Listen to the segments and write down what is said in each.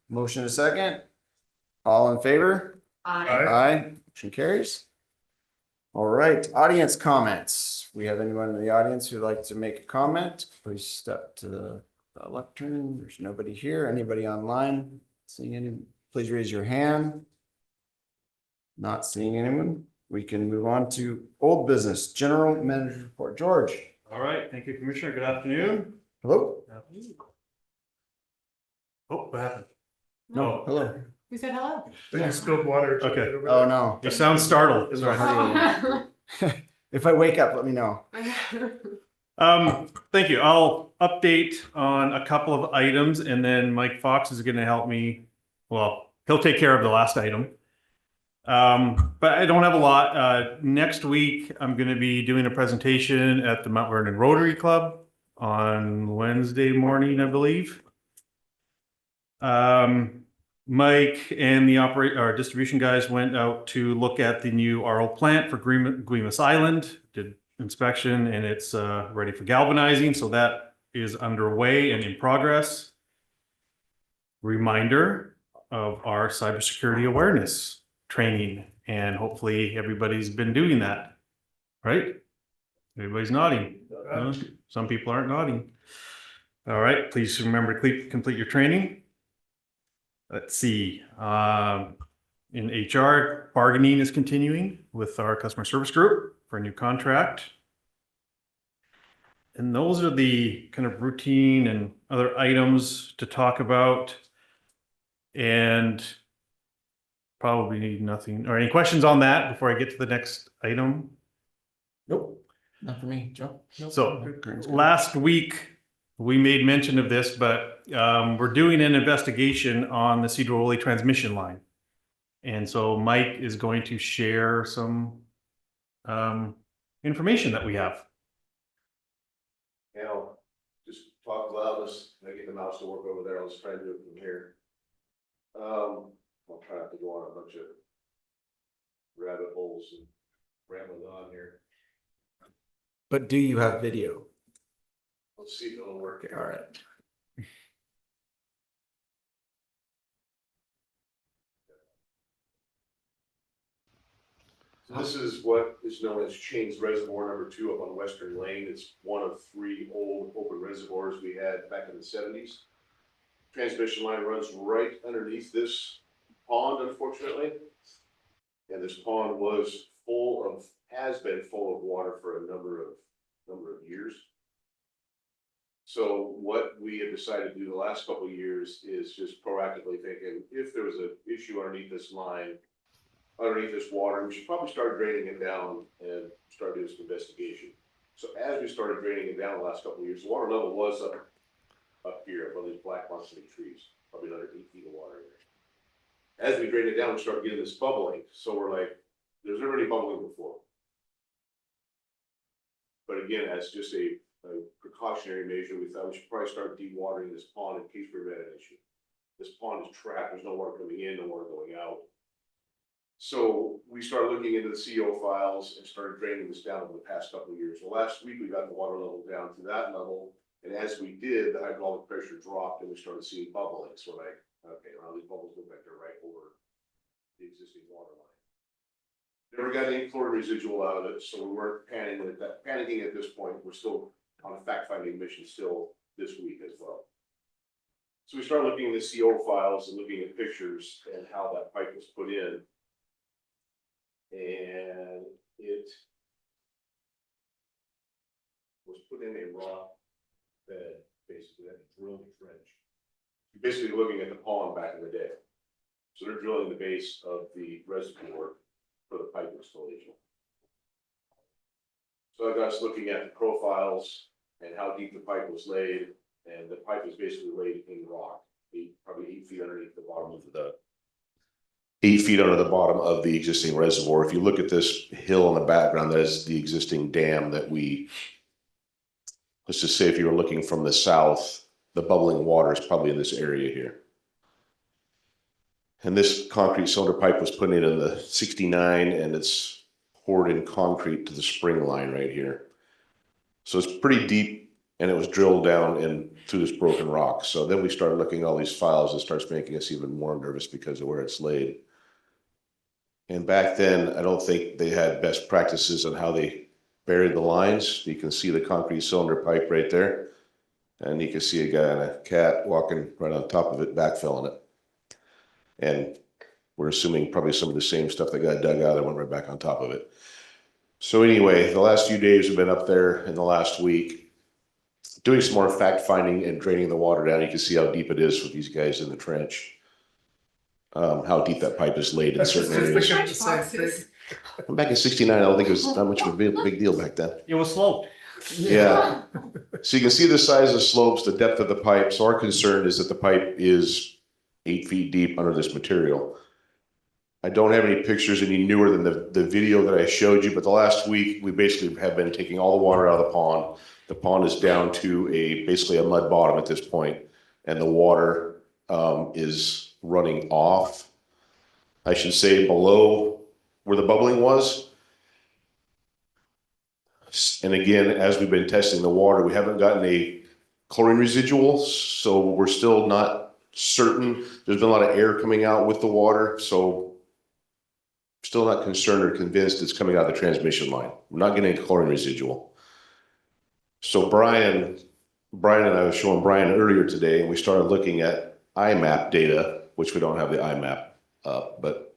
Motion a second. All in favor? Aye. Aye. Motion carries. All right, audience comments. We have anyone in the audience who'd like to make a comment? Please step to the lectern. There's nobody here. Anybody online? Seeing any? Please raise your hand. Not seeing anyone. We can move on to old business, general manager report. George. All right, thank you, Commissioner. Good afternoon. Hello? Oh, what happened? No, hello. We said hello. They spilled water. Okay. Oh, no. You sound startled. Sorry. If I wake up, let me know. Thank you. I'll update on a couple of items and then Mike Fox is going to help me. Well, he'll take care of the last item. But I don't have a lot. Next week, I'm going to be doing a presentation at the Mount Vernon Rotary Club on Wednesday morning, I believe. Mike and the our distribution guys went out to look at the new RO plant for Guimas Island, did inspection, and it's ready for galvanizing. So that is underway and in progress. Reminder of our cybersecurity awareness training, and hopefully everybody's been doing that, right? Everybody's nodding. Some people aren't nodding. All right, please remember to complete your training. Let's see, in HR, bargaining is continuing with our customer service group for a new contract. And those are the kind of routine and other items to talk about. And probably need nothing, or any questions on that before I get to the next item? Nope, not for me, Joe. Nope. So last week, we made mention of this, but we're doing an investigation on the Cedar Woolley transmission line. And so Mike is going to share some information that we have. Yeah, I'll just talk loud as I get the mouse to work over there. I'll just try to do it from here. I'll try not to go on a bunch of rabbit holes and rambling on here. But do you have video? Let's see if it'll work. Okay, all right. So this is what is known as Chains Reservoir number 2 up on Western Lane. It's one of 3 old open reservoirs we had back in the 70s. Transmission line runs right underneath this pond, unfortunately. And this pond was has been full of water for a number of years. So what we have decided to do the last couple of years is just proactively thinking, if there was an issue underneath this line, underneath this water, we should probably start draining it down and start doing some investigation. So as we started draining it down the last couple of years, the water level was up here above these black muscly trees, probably another 8 feet of water in there. As we drained it down, we started getting this bubbling. So we're like, there's never any bubbling before. But again, as just a precautionary measure, we thought we should probably start dewatering this pond in case we had an issue. This pond is trapped. There's no water coming in, no water going out. So we started looking into the CO files and started draining this down over the past couple of years. Well, last week we got the water level down to that level. And as we did, the hydraulic pressure dropped and we started seeing bubbling. So we're like, okay, well, these bubbles look like they're right over the existing water line. Never got any chlorine residual out of it, so we weren't panicking at this point. We're still on a fact-finding mission still this week as well. So we started looking at the CO files and looking at pictures and how that pipe was put in. And it was put in a rock bed, basically, that drilled a trench. You're basically looking at the pond back in the day. So they're drilling the base of the reservoir for the pipe installation. So I got us looking at the profiles and how deep the pipe was laid, and the pipe was basically laid in rock, probably 8 feet underneath the bottom of the 8 feet under the bottom of the existing reservoir. If you look at this hill in the background, that is the existing dam that let's just say if you were looking from the south, the bubbling water is probably in this area here. And this concrete cylinder pipe was put in the 69, and it's poured in concrete to the spring line right here. So it's pretty deep, and it was drilled down in through this broken rock. So then we started looking at all these files, and starts making us even more nervous because of where it's laid. And back then, I don't think they had best practices on how they buried the lines. You can see the concrete cylinder pipe right there. And you can see a guy and a cat walking right on top of it, backfilling it. And we're assuming probably some of the same stuff that got dug out and went right back on top of it. So anyway, the last few days we've been up there in the last week doing some more fact finding and draining the water down. You can see how deep it is for these guys in the trench. How deep that pipe is laid in certain areas. Back in '69, I don't think it was that much of a big deal back then. It was slow. Yeah. So you can see the size of the slopes, the depth of the pipe. So our concern is that the pipe is 8 feet deep under this material. I don't have any pictures any newer than the video that I showed you, but the last week we basically have been taking all the water out of the pond. The pond is down to basically a mud bottom at this point, and the water is running off. I should say below where the bubbling was. And again, as we've been testing the water, we haven't gotten a chlorine residual, so we're still not certain. There's been a lot of air coming out with the water, so still not concerned or convinced it's coming out of the transmission line. We're not getting a chlorine residual. So Brian and I was showing Brian earlier today, and we started looking at IMAP data, which we don't have the IMAP up, but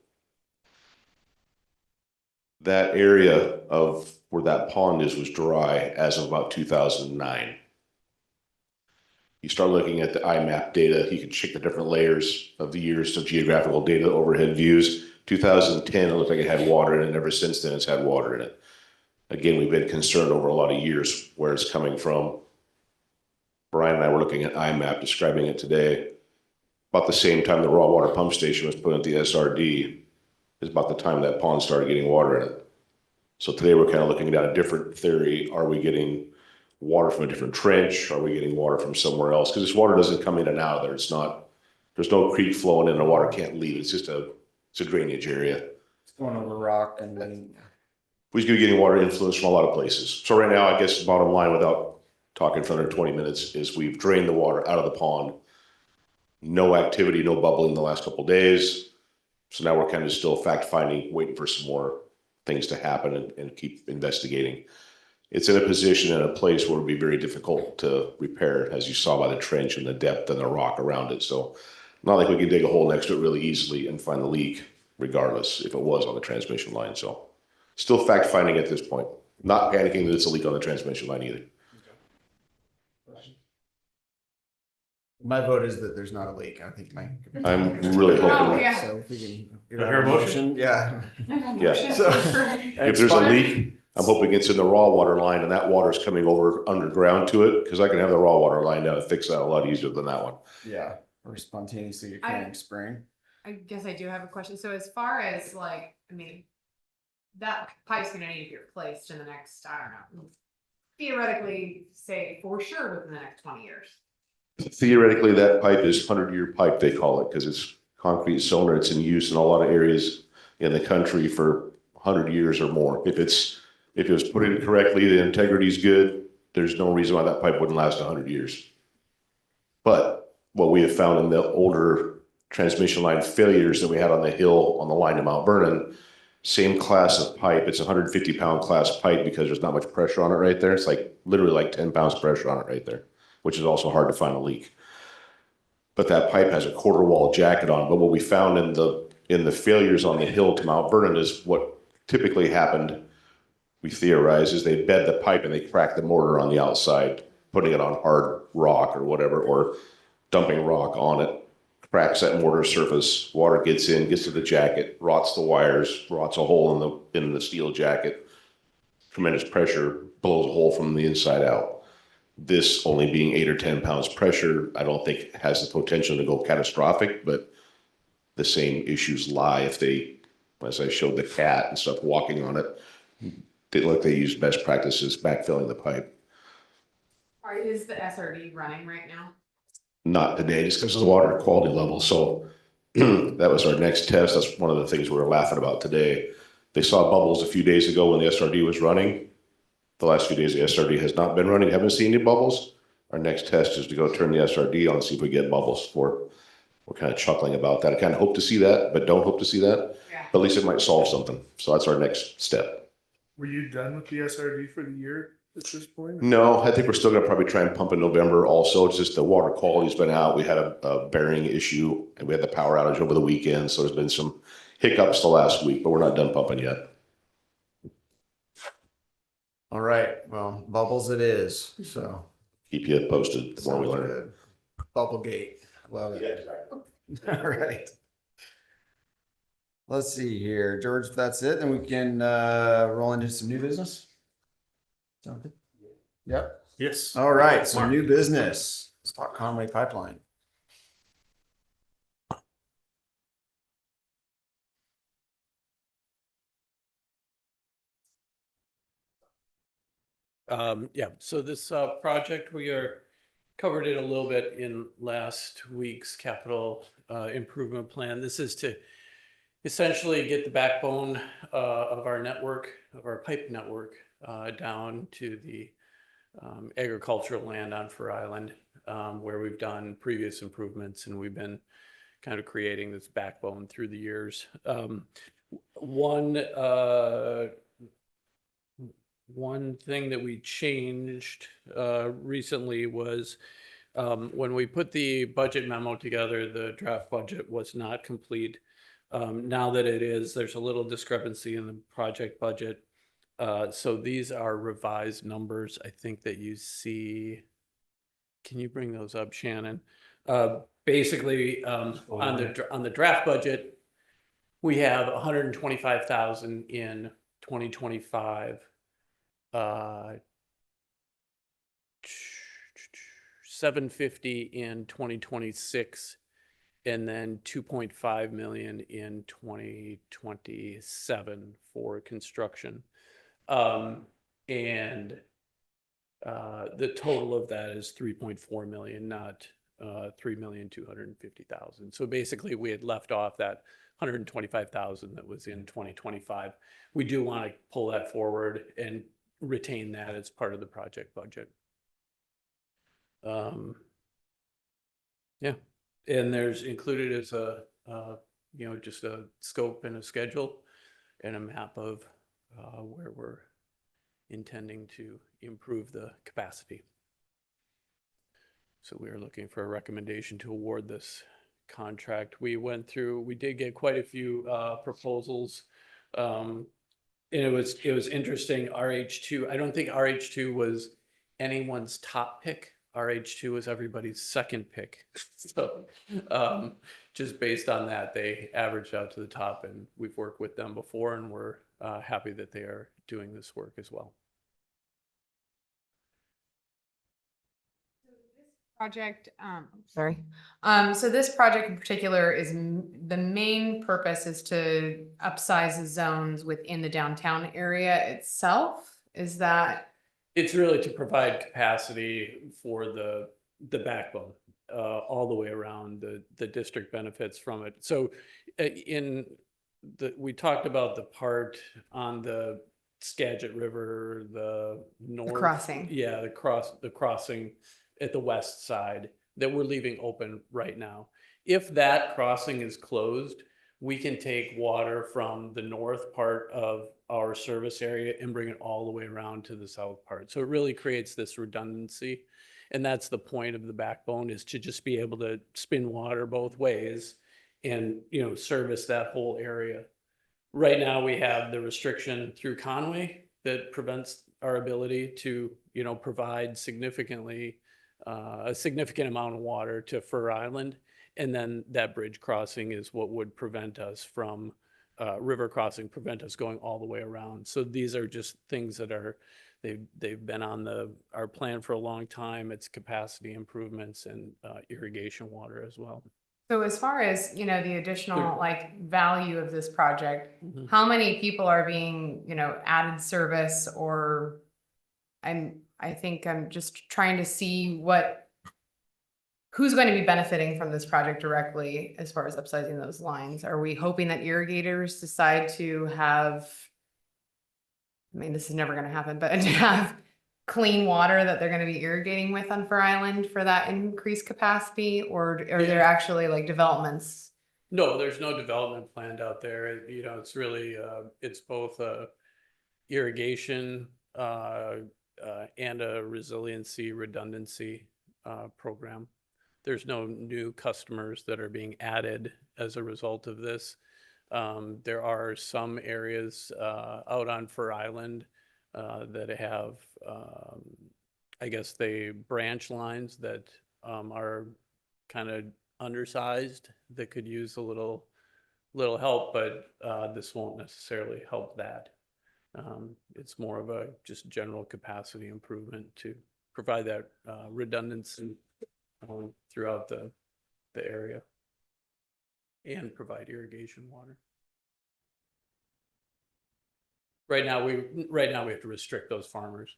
that area of where that pond is was dry as of about 2009. You start looking at the IMAP data, you can check the different layers of the years of geographical data, overhead views. 2010, it looked like it had water in it, and ever since then it's had water in it. Again, we've been concerned over a lot of years where it's coming from. Brian and I were looking at IMAP, describing it today. About the same time the raw water pump station was put at the SRD is about the time that pond started getting water in it. So today we're kind of looking at a different theory. Are we getting water from a different trench? Are we getting water from somewhere else? Because this water doesn't come in and out of there. It's not, there's no creek flowing in, the water can't leave. It's just it's a drainage area. It's going over rock and then. We're going to be getting water influence from a lot of places. So right now, I guess the bottom line, without talking for another 20 minutes, is we've drained the water out of the pond. No activity, no bubbling the last couple of days. So now we're kind of still fact finding, waiting for some more things to happen and keep investigating. It's in a position and a place where it would be very difficult to repair, as you saw by the trench and the depth and the rock around it. So not like we can dig a hole next to it really easily and find the leak, regardless if it was on the transmission line. So still fact finding at this point. Not panicking that it's a leak on the transmission line either. My vote is that there's not a leak. I think I'm really hoping that. Yeah. So if we can. Do I hear a motion? Yeah. Yeah. So. If there's a leak, I'm hoping it's in the raw water line and that water's coming over underground to it, because I can have the raw water line down and fix that a lot easier than that one. Yeah, or spontaneously occurring spring. I guess I do have a question. So as far as like, I mean, that pipe's gonna need to be replaced in the next, I don't know, theoretically, say for sure within the next 20 years. Theoretically, that pipe is 100-year pipe, they call it, because it's concrete cylinder. It's in use in a lot of areas in the country for 100 years or more. If it was put in correctly, the integrity is good. There's no reason why that pipe wouldn't last 100 years. But what we have found in the older transmission line failures that we had on the hill on the line to Mount Vernon, same class of pipe. It's a 150-pound class pipe because there's not much pressure on it right there. It's like literally like 10 pounds pressure on it right there, which is also hard to find a leak. But that pipe has a quarter wall jacket on. But what we found in the failures on the hill to Mount Vernon is what typically happened, we theorize, is they bed the pipe and they crack the mortar on the outside, putting it on hard rock or whatever, or dumping rock on it, cracks that mortar surface, water gets in, gets to the jacket, rots the wires, rots a hole in the steel jacket, tremendous pressure, blows a hole from the inside out. This only being 8 or 10 pounds pressure, I don't think has the potential to go catastrophic, but the same issues lie if they, as I showed the cat and stuff walking on it, they look, they use best practices backfilling the pipe. Is the SRD running right now? Not today, just because of the water quality level. So that was our next test. That's one of the things we were laughing about today. They saw bubbles a few days ago when the SRD was running. The last few days, the SRD has not been running. Haven't seen any bubbles. Our next test is to go turn the SRD on, see if we get bubbles. We're kind of chuckling about that. I kind of hope to see that, but don't hope to see that. Yeah. But at least it might solve something. So that's our next step. Were you done with the SRD for the year at this point? No, I think we're still gonna probably try and pump in November also. It's just the water quality's been out. We had a bearing issue and we had the power outage over the weekend. So there's been some hiccups the last week, but we're not done pumping yet. All right, well, bubbles it is, so. Keep you posted the more we Sounds learn. good. Bubble gate, love it. All right. Let's see here, George, if that's it, then we can roll into some new business. Sound good? Yep. Yes. All right, so new business. Let's talk Conway Pipeline. Yeah, so this project, we covered it a little bit in last week's capital improvement plan. This is to essentially get the backbone of our network, of our pipe network, down to the agricultural land on Fur Island, where we've done previous improvements and we've been kind of creating this backbone through the years. One thing that we changed recently was when we put the budget memo together, the draft budget was not complete. Now that it is, there's a little discrepancy in the project budget. So these are revised numbers, I think that you see. Can you bring those up, Shannon? Basically, on the draft budget, we have 125,000 in 2025. 750 in 2026, and then 2.5 million in 2027 for construction. And the total of that is 3.4 million, not 3,250,000. So basically we had left off that 125,000 that was in 2025. We do want to pull that forward and retain that as part of the project budget. Yeah, and there's included as a just a scope and a schedule and a map of where we're intending to improve the capacity. So we are looking for a recommendation to award this contract. We did get quite a few proposals. And it was interesting. RH2, I don't think RH2 was anyone's top pick. RH2 was everybody's second pick. So just based on that, they averaged out to the top, and we've worked with them before, and we're happy that they are doing this work as well. Project, sorry. So this project in particular is the main purpose is to upsize the zones within the downtown area itself. Is that? It's really to provide capacity for the backbone all the way around. The district benefits from it. So we talked about the part on the Skagit River, the north crossing. Yeah, the crossing at the west side that we're leaving open right now. If that crossing is closed, we can take water from the north part of our service area and bring it all the way around to the south part. So it really creates this redundancy. And that's the point of the backbone, is to just be able to spin water both ways and, service that whole area. Right now we have the restriction through Conway that prevents our ability to, provide a significant amount of water to Fur Island. And then that bridge crossing is what would prevent us from river crossing, prevent us going all the way around. So these are just things that they've been on our plan for a long time. It's capacity improvements and irrigation water as well. So as far as, the additional value of this project, how many people are being, added service, or I think I'm just trying to see who's going to be benefiting from this project directly as far as upsizing those lines? Are we hoping that irrigators decide to have, I mean, this is never gonna happen, but to have clean water that they're gonna be irrigating with on Fur Island for that increased capacity, or are there actually like developments? No, there's no development planned out there. It's really, it's both irrigation and a resiliency redundancy program. There's no new customers that are being added as a result of this. There are some areas out on Fur Island that have, I guess, they branch lines that are kind of undersized that could use a little help, but this won't necessarily help that. It's more of a just general capacity improvement to provide that redundancy throughout the area and provide irrigation water. Right now we have to restrict those farmers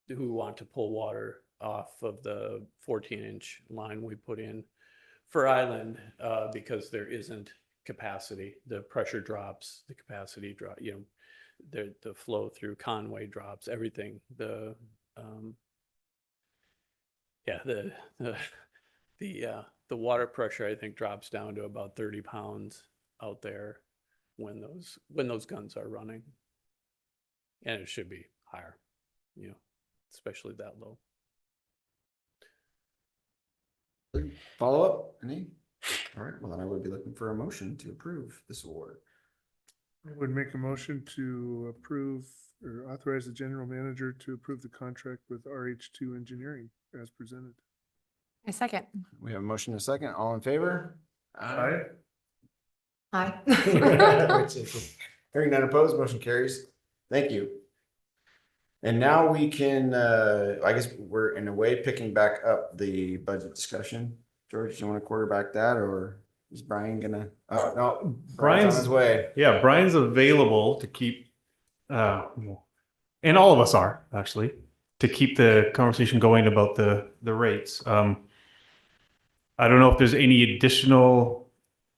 who want to pull water off of the 14-inch line we put in for Island because there isn't capacity. The pressure drops, the capacity drop, the flow through Conway drops, everything. The water pressure, I think, drops down to about 30 pounds out there when those guns are running, and it should be higher, especially that low. Follow up, any? All right, well, then I would be looking for a motion to approve this award. I would make a motion to approve or authorize the general manager to approve the contract with RH2 Engineering as presented. A second. We have a motion and a second. All in favor? Aye. Hi. Hearing none opposed, motion carries. Thank you. And now we can, I guess we're in a way picking back up the budget discussion. George, do you want to quarterback that, or is Brian gonna? Oh, no, Brian's on his way. Yeah, Brian's available to keep, and all of us are actually, to keep the conversation going about the rates. I don't know if there's any additional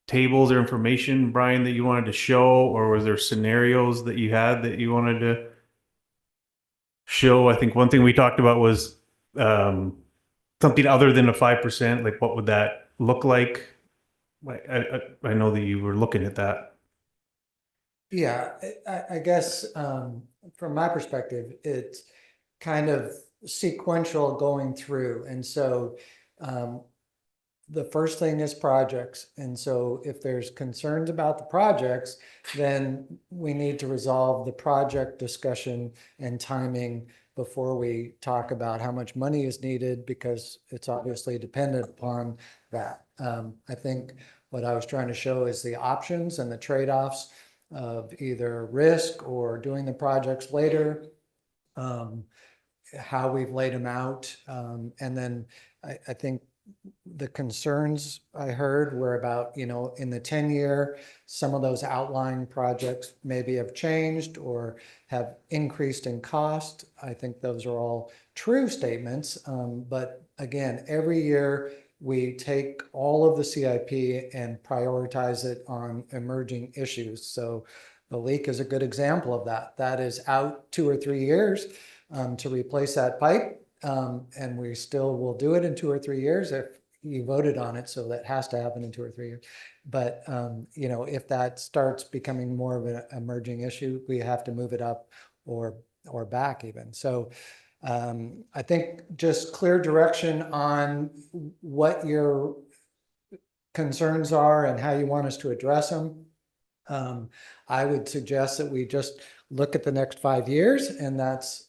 tables or information, Brian, that you wanted to show, or was there scenarios that you had that you wanted to show? I think one thing we talked about was something other than a 5%. Like, what would that look like? I know that you were looking at that. Yeah, I guess from my perspective, it's kind of sequential going through. And so the first thing is projects. And so if there's concerns about the projects, then we need to resolve the project discussion and timing before we talk about how much money is needed, because it's obviously dependent upon that. I think what I was trying to show is the options and the trade-offs of either risk or doing the projects later, how we've laid them out. And then I think the concerns I heard were about, in the 10-year, some of those outlying projects maybe have changed or have increased in cost. I think those are all true statements. But again, every year we take all of the CIP and prioritize it on emerging issues. So the leak is a good example of that. That is out 2 or 3 years to replace that pipe. And we still will do it in 2 or 3 years if you voted on it. So that has to happen in 2 or 3 years. But, if that starts becoming more of an emerging issue, we have to move it up or back even. So I think just clear direction on what your concerns are and how you want us to address them. I would suggest that we just look at the next 5 years, and that's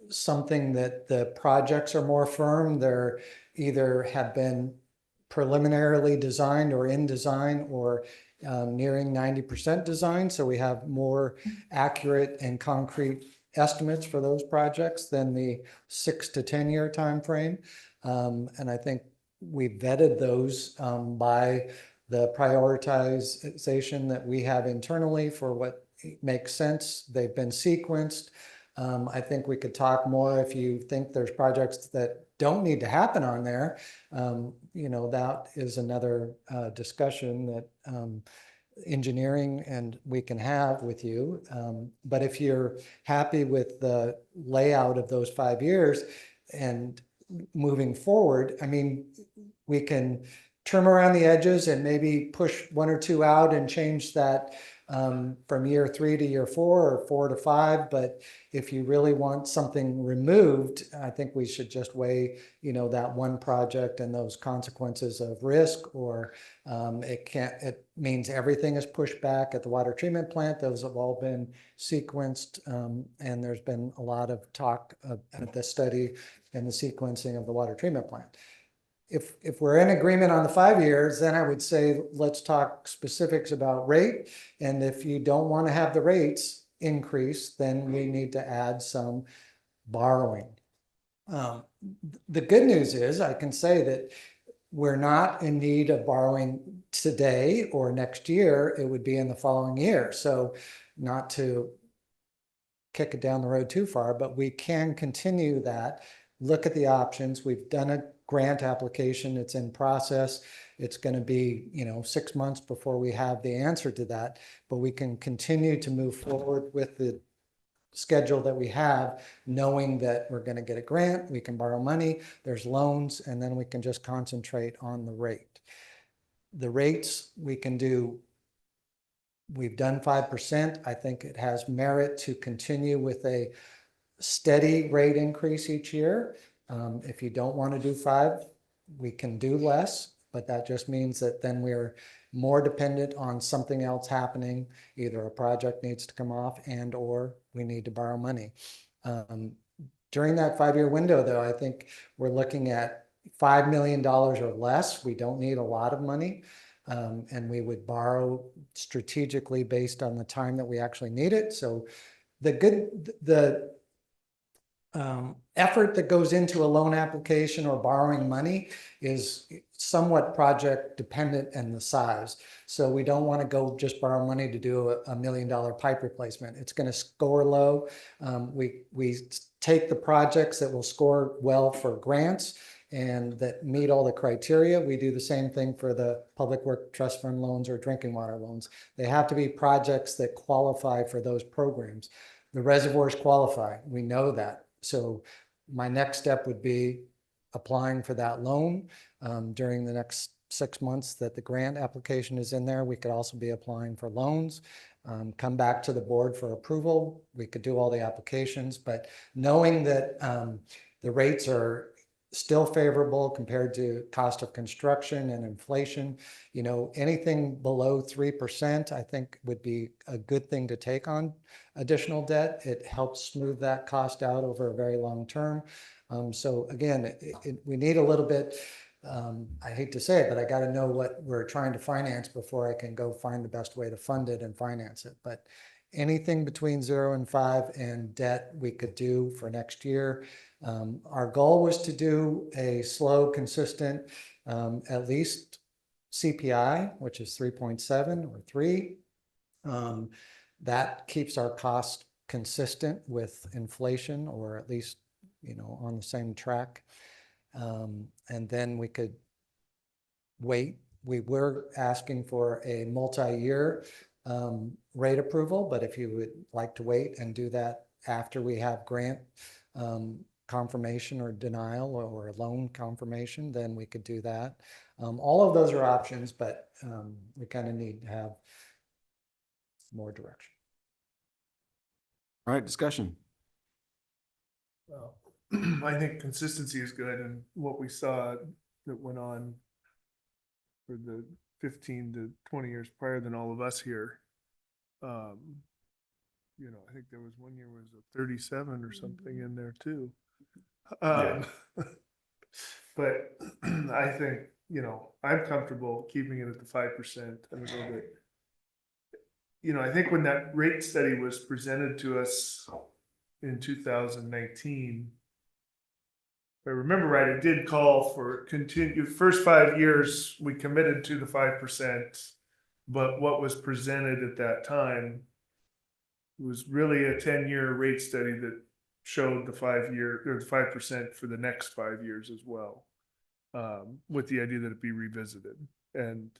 something that the projects are more firm. They're either have been preliminarily designed or in design or nearing 90% design. So we have more accurate and concrete estimates for those projects than the 6 to 10 year time frame. And I think we vetted those by the prioritization that we have internally for what makes sense. They've been sequenced. I think we could talk more if you think there's projects that don't need to happen on there, that is another discussion that engineering and we can have with you. But if you're happy with the layout of those 5 years and moving forward, I mean, we can trim around the edges and maybe push 1 or 2 out and change that from year 3 to year 4 or 4 to 5. But if you really want something removed, I think we should just weigh, that one project and those consequences of risk, or it means everything is pushed back at the water treatment plant. Those have all been sequenced. And there's been a lot of talk at the study and the sequencing of the water treatment plant. If we're in agreement on the 5 years, then I would say, let's talk specifics about rate. And if you don't want to have the rates increase, then we need to add some borrowing. The good news is I can say that we're not in need of borrowing today or next year. It would be in the following year. So not to kick it down the road too far, but we can continue that, look at the options. We've done a grant application. It's in process. It's going to be, 6 months before we have the answer to that, but we can continue to move forward with the schedule that we have, knowing that we're going to get a grant, we can borrow money, there's loans, and then we can just concentrate on the rate. The rates we can do, we've done 5%. I think it has merit to continue with a steady rate increase each year. If you don't want to do 5, we can do less, but that just means that then we're more dependent on something else happening. Either a project needs to come off and or we need to borrow money. During that 5-year window, though, I think we're looking at $5 million or less. We don't need a lot of money. And we would borrow strategically based on the time that we actually need it. So the effort that goes into a loan application or borrowing money is somewhat project dependent and the size. So we don't want to go just borrow money to do a $1 million pipe replacement. It's going to score low. We take the projects that will score well for grants and that meet all the criteria. We do the same thing for the public work trust fund loans or drinking water loans. They have to be projects that qualify for those programs. The reservoirs qualify. We know that. So my next step would be applying for that loan during the next 6 months that the grant application is in there. We could also be applying for loans, come back to the board for approval. We could do all the applications, but knowing that the rates are still favorable compared to cost of construction and inflation, anything below 3%, I think would be a good thing to take on additional debt. It helps smooth that cost out over a very long term. So again, we need a little bit, I hate to say it, but I got to know what we're trying to finance before I can go find the best way to fund it and finance it. But anything between 0 and 5 and debt we could do for next year. Our goal was to do a slow, consistent, at least CPI, which is 3.7 or 3. That keeps our cost consistent with inflation, or at least, on the same track. And then we could wait. We were asking for a multi-year rate approval, but if you would like to wait and do that after we have grant confirmation or denial or a loan confirmation, then we could do that. All of those are options, but we kind of need to have more direction. All right, discussion. Well, I think consistency is good, and what we saw that went on for the 15 to 20 years prior than all of us here. I think there was one year was a 37 or something in there too. But I think, I'm comfortable keeping it at the 5%. I think when that rate study was presented to us in 2019, if I remember right, it did call for continued first 5 years. We committed to the 5%, but what was presented at that time was really a 10-year rate study that showed the 5-year or the 5% for the next 5 years as well. With the idea that it be revisited. And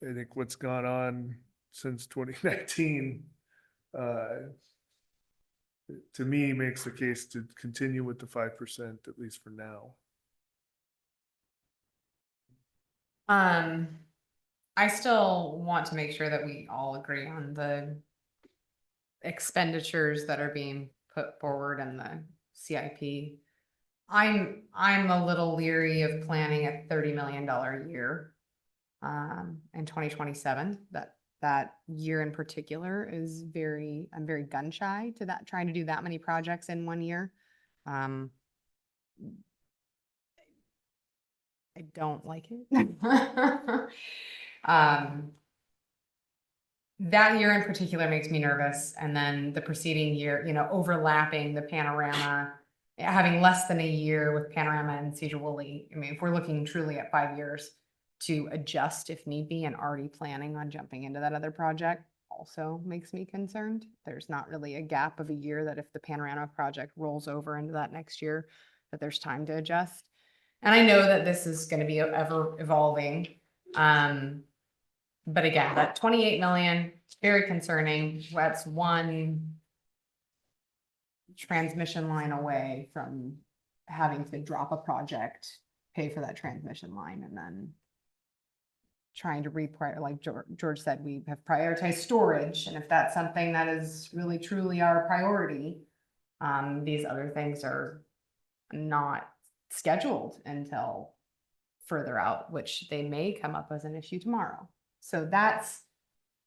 I think what's gone on since 2019, to me, makes the case to continue with the 5%, at least for now. I still want to make sure that we all agree on the expenditures that are being put forward in the CIP. I'm a little leery of planning a $30 million year in 2027. That year in particular is I'm very gun shy to that, trying to do that many projects in 1 year. I don't like it. That year in particular makes me nervous. And then the preceding year, overlapping the panorama, having less than a year with panorama and Cedar Woolley. I mean, if we're looking truly at 5 years to adjust if need be and already planning on jumping into that other project also makes me concerned. There's not really a gap of a year that if the panorama project rolls over into that next year, that there's time to adjust. And I know that this is going to be ever evolving. But again, that 28 million, very concerning. That's one transmission line away from having to drop a project, pay for that transmission line, and then trying to like George said, we have prioritized storage. And if that's something that is really truly our priority, these other things are not scheduled until further out, which they may come up as an issue tomorrow. So that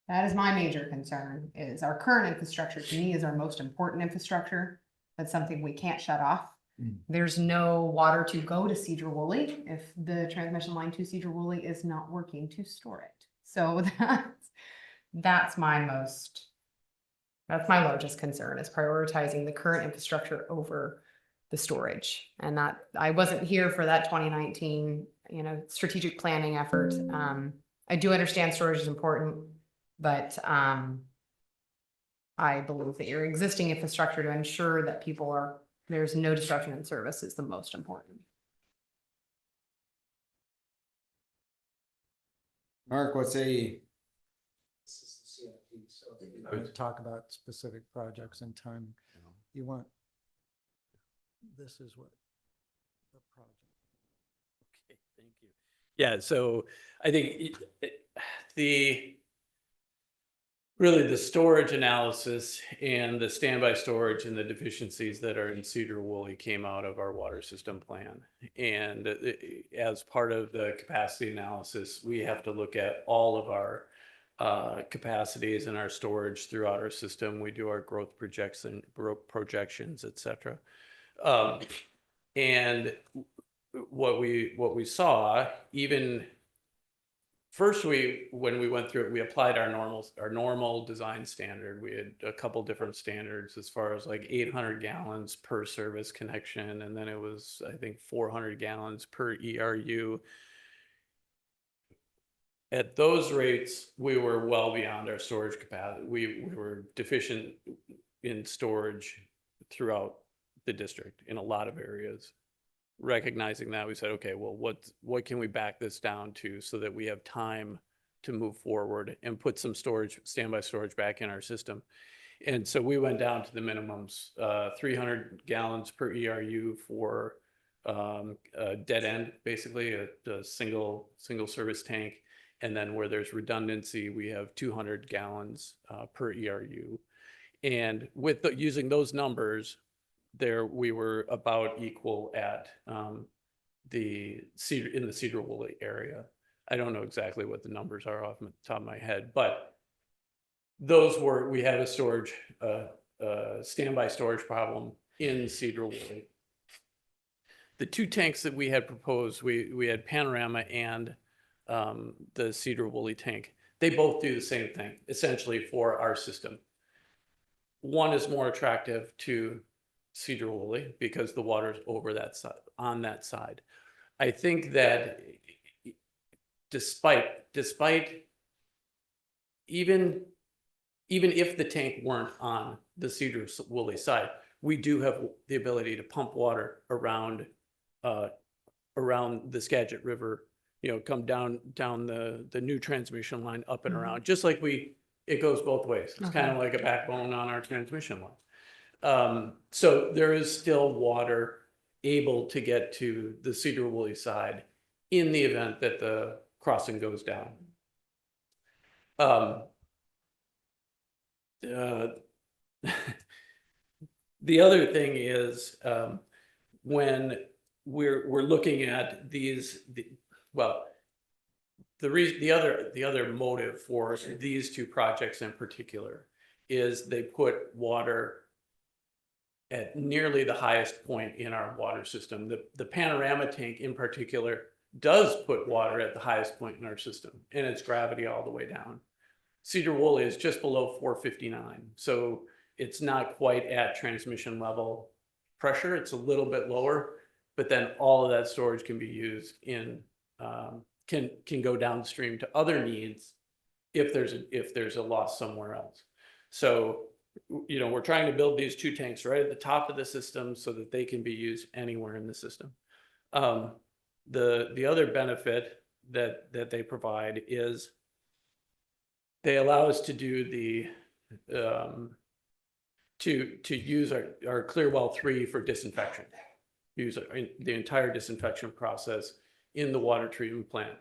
is my major concern. Is our current infrastructure, to me, is our most important infrastructure. That's something we can't shut off. There's no water to go to Cedar Woolley if the transmission line to Cedar Woolley is not working to store it. So that's my largest concern, is prioritizing the current infrastructure over the storage. And that I wasn't here for that 2019, strategic planning effort. I do understand storage is important, but I believe that your existing infrastructure to ensure that there's no disruption in service is the most important. Mark, what say you? Talk about specific projects in time. You want, this is what the project. Okay, thank you. Yeah, so I think really the storage analysis and the standby storage and the deficiencies that are in Cedar Woolley came out of our water system plan. And as part of the capacity analysis, we have to look at all of our capacities and our storage throughout our system. We do our growth projections, et cetera. And what we saw, even first, when we went through it, we applied our normal design standard. We had a couple different standards as far as like 800 gallons per service connection, and then it was, I think, 400 gallons per ERU. At those rates, we were well beyond our storage capacity. We were deficient in storage throughout the district in a lot of areas. Recognizing that, we said, okay, well, what can we back this down to so that we have time to move forward and put some standby storage back in our system. And so we went down to the minimums, 300 gallons per ERU for a dead end, basically a single service tank. And then where there's redundancy, we have 200 gallons per ERU. And with using those numbers, we were about equal at in the Cedar Woolley area. I don't know exactly what the numbers are off the top of my head, but we had a standby storage problem in Cedar Woolley. The two tanks that we had proposed, we had Panorama and the Cedar Woolley tank. They both do the same thing, essentially, for our system. One is more attractive to Cedar Woolley because the water's over that side, on that side. I think that despite even if the tank weren't on the Cedar Woolley side, we do have the ability to pump water around the Skagit River, come down the new transmission line up and around, just like it goes both ways. It's kind of like a backbone on our transmission line. So there is still water able to get to the Cedar Woolley side in the event that the crossing goes down. The other thing is, when we're looking at the other motive for these two projects in particular is they put water at nearly the highest point in our water system. The panorama tank in particular does put water at the highest point in our system, and it's gravity all the way down. Cedar Woolley is just below 459, so it's not quite at transmission level pressure. It's a little bit lower, but then all of that storage can be used can go downstream to other needs if there's a loss somewhere else. So, we're trying to build these two tanks right at the top of the system so that they can be used anywhere in the system. The other benefit that they provide is they allow us to do to use our Clearwell 3 for disinfection, use the entire disinfection process in the water treatment plant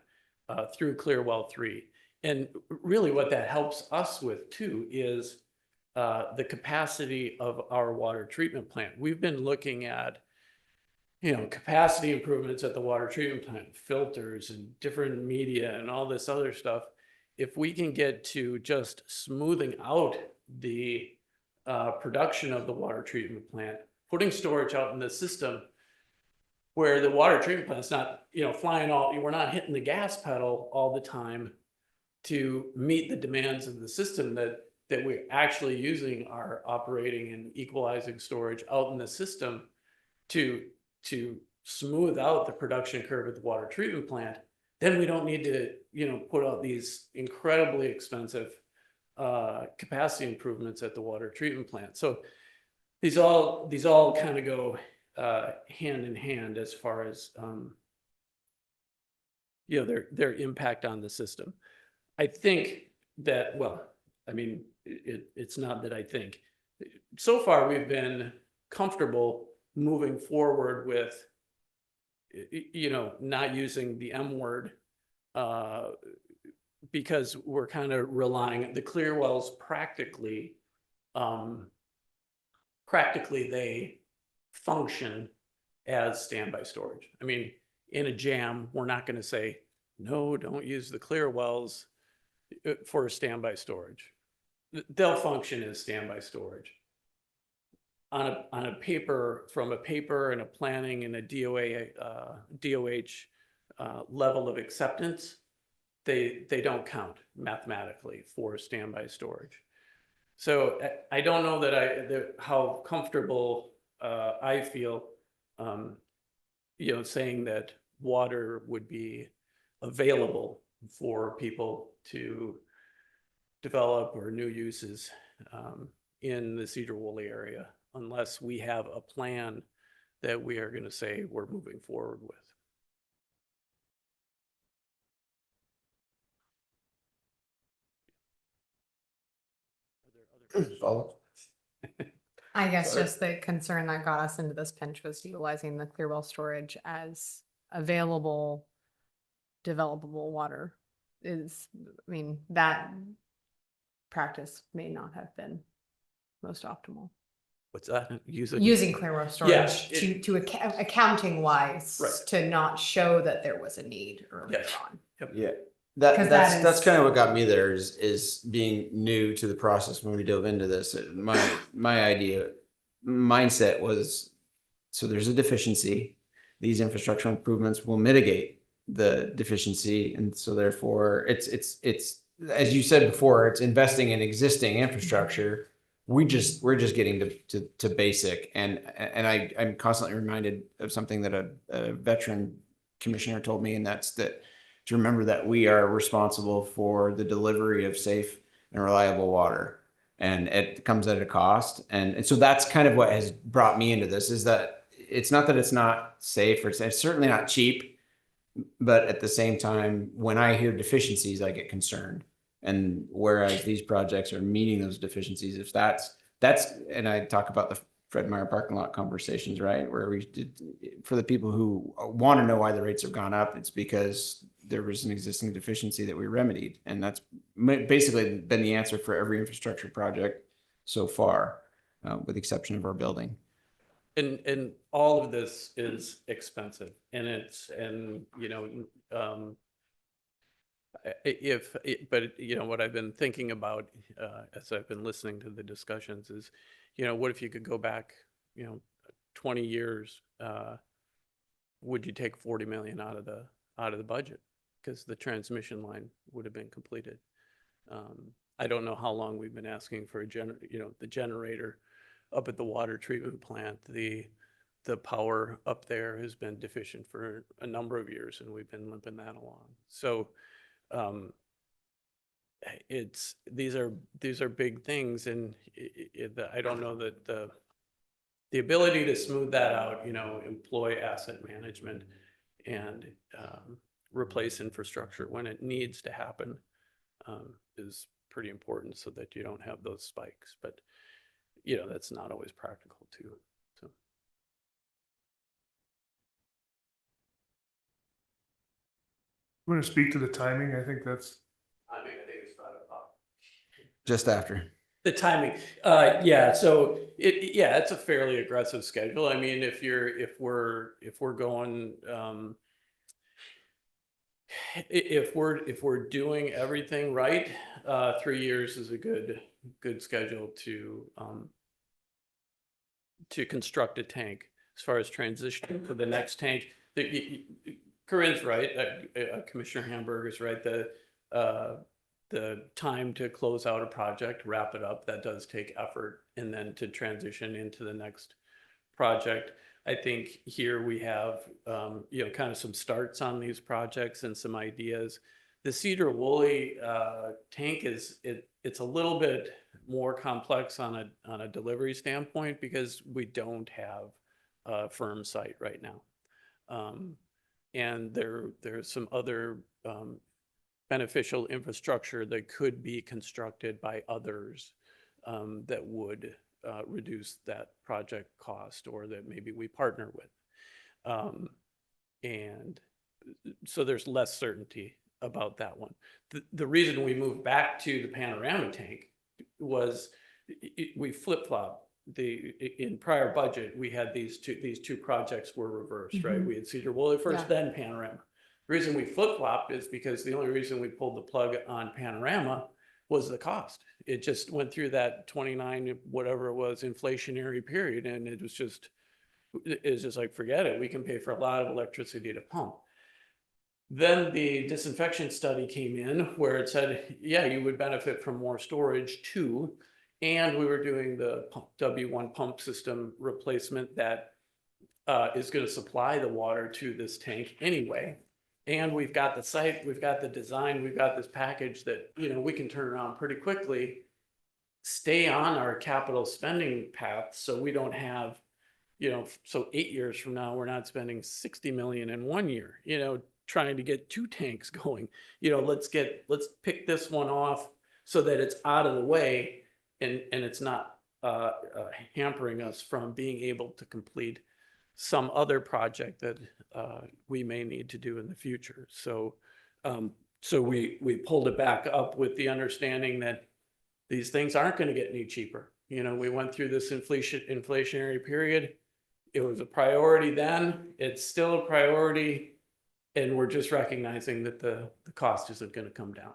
through Clearwell 3. And really what that helps us with too is the capacity of our water treatment plant. We've been looking at, capacity improvements at the water treatment plant, filters and different media and all this other stuff. If we can get to just smoothing out the production of the water treatment plant, putting storage out in the system where the water treatment plant's not, flying we're not hitting the gas pedal all the time to meet the demands of the system, that we're actually using our operating and equalizing storage out in the system to smooth out the production curve at the water treatment plant. Then we don't need to, put out these incredibly expensive capacity improvements at the water treatment plant. So these all kind of go hand in hand as far as their impact on the system. I think that, it's not that I think. So far, we've been comfortable moving forward with, not using the M word, because we're kind of relying, the Clearwells practically they function as standby storage. I mean, in a jam, we're not going to say, no, don't use the Clearwells for standby storage. They'll function as standby storage. On a paper, from a paper and a planning and a DOH level of acceptance, they don't count mathematically for standby storage. So I don't know that how comfortable I feel, saying that water would be available for people to develop or new uses in the Cedar Woolley area, unless we have a plan that we are going to say we're moving forward with. Follow. I guess Sorry. just the concern that got us into this pinch was utilizing the Clearwell storage as available, developable water that practice may not have been most optimal. What's that? Using Clearwell storage to accounting wise, Right. to not show that there was a need earlier Yes. on. Yeah, 'Cause that that's is- kind of what got me there is being new to the process when we dove into this. My mindset was, so there's a deficiency. These infrastructure improvements will mitigate the deficiency, and so therefore it's as you said before, it's investing in existing infrastructure. We're just getting to basic, and I'm constantly reminded of something that a veteran commissioner told me, and that's that to remember that we are responsible for the delivery of safe and reliable water. and it comes at a cost. And so that's kind of what has brought me into this, is that it's not that it's not safe, or it's certainly not cheap, but at the same time, when I hear deficiencies, I get concerned. And whereas these projects are meeting those deficiencies, if that's, and I talk about the Fred Meyer parking lot conversations, right? Where we did, for the people who want to know why the rates have gone up, it's because there was an existing deficiency that we remedied. And that's basically been the answer for every infrastructure project so far, with the exception of our building. And all of this is expensive, and but what I've been thinking about, as I've been listening to the discussions is, what if you could go back, 20 years, would you take 40 million out of the budget? Because the transmission line would have been completed. I don't know how long we've been asking for the generator up at the water treatment plant. The power up there has been deficient for a number of years, and we've been limping that along. So these are big things, and I don't know that the ability to smooth that out, employ asset management and replace infrastructure when it needs to happen, is pretty important, so that you don't have those spikes. But that's not always practical too. So Want to speak to the timing? I think that's, I think it's not about Just after. the timing. Yeah. So it's a fairly aggressive schedule. I mean, if we're going, if we're doing everything right, 3 years is a good schedule to construct a tank. As far as transitioning to the next tank, Corinne's right. Commissioner Hamburg is right. The time to close out a project, wrap it up, that does take effort, and then to transition into the next project. I think here we have, kind of some starts on these projects and some ideas. The Cedar Woolley tank it's a little bit more complex on a delivery standpoint, because we don't have a firm site right now. And there's some other beneficial infrastructure that could be constructed by others that would reduce that project cost, or that maybe we partner with. And so there's less certainty about that one. The reason we moved back to the panorama tank was we flip-flopped. In prior budget, we had these two projects were reversed, right? We had Cedar Woolley first, then Panorama. The reason we flip-flopped is because the only reason we pulled the plug on Panorama was the cost. It just went through that 29, whatever it was, inflationary period, and it was just like, forget it. We can pay for a lot of electricity to pump. Then the disinfection study came in where it said, yeah, you would benefit from more storage too. And we were doing the W1 pump system replacement that is going to supply the water to this tank anyway. And we've got the site, we've got the design, we've got this package that, we can turn around pretty quickly, stay on our capital spending path, so we don't have, so 8 years from now, we're not spending 60 million in 1 year, trying to get 2 tanks going. Let's pick this one off so that it's out of the way. And it's not hampering us from being able to complete some other project that we may need to do in the future. So we pulled it back up with the understanding that these things aren't going to get any cheaper. We went through this inflationary period. It was a priority then. It's still a priority, and we're just recognizing that the cost isn't going to come down.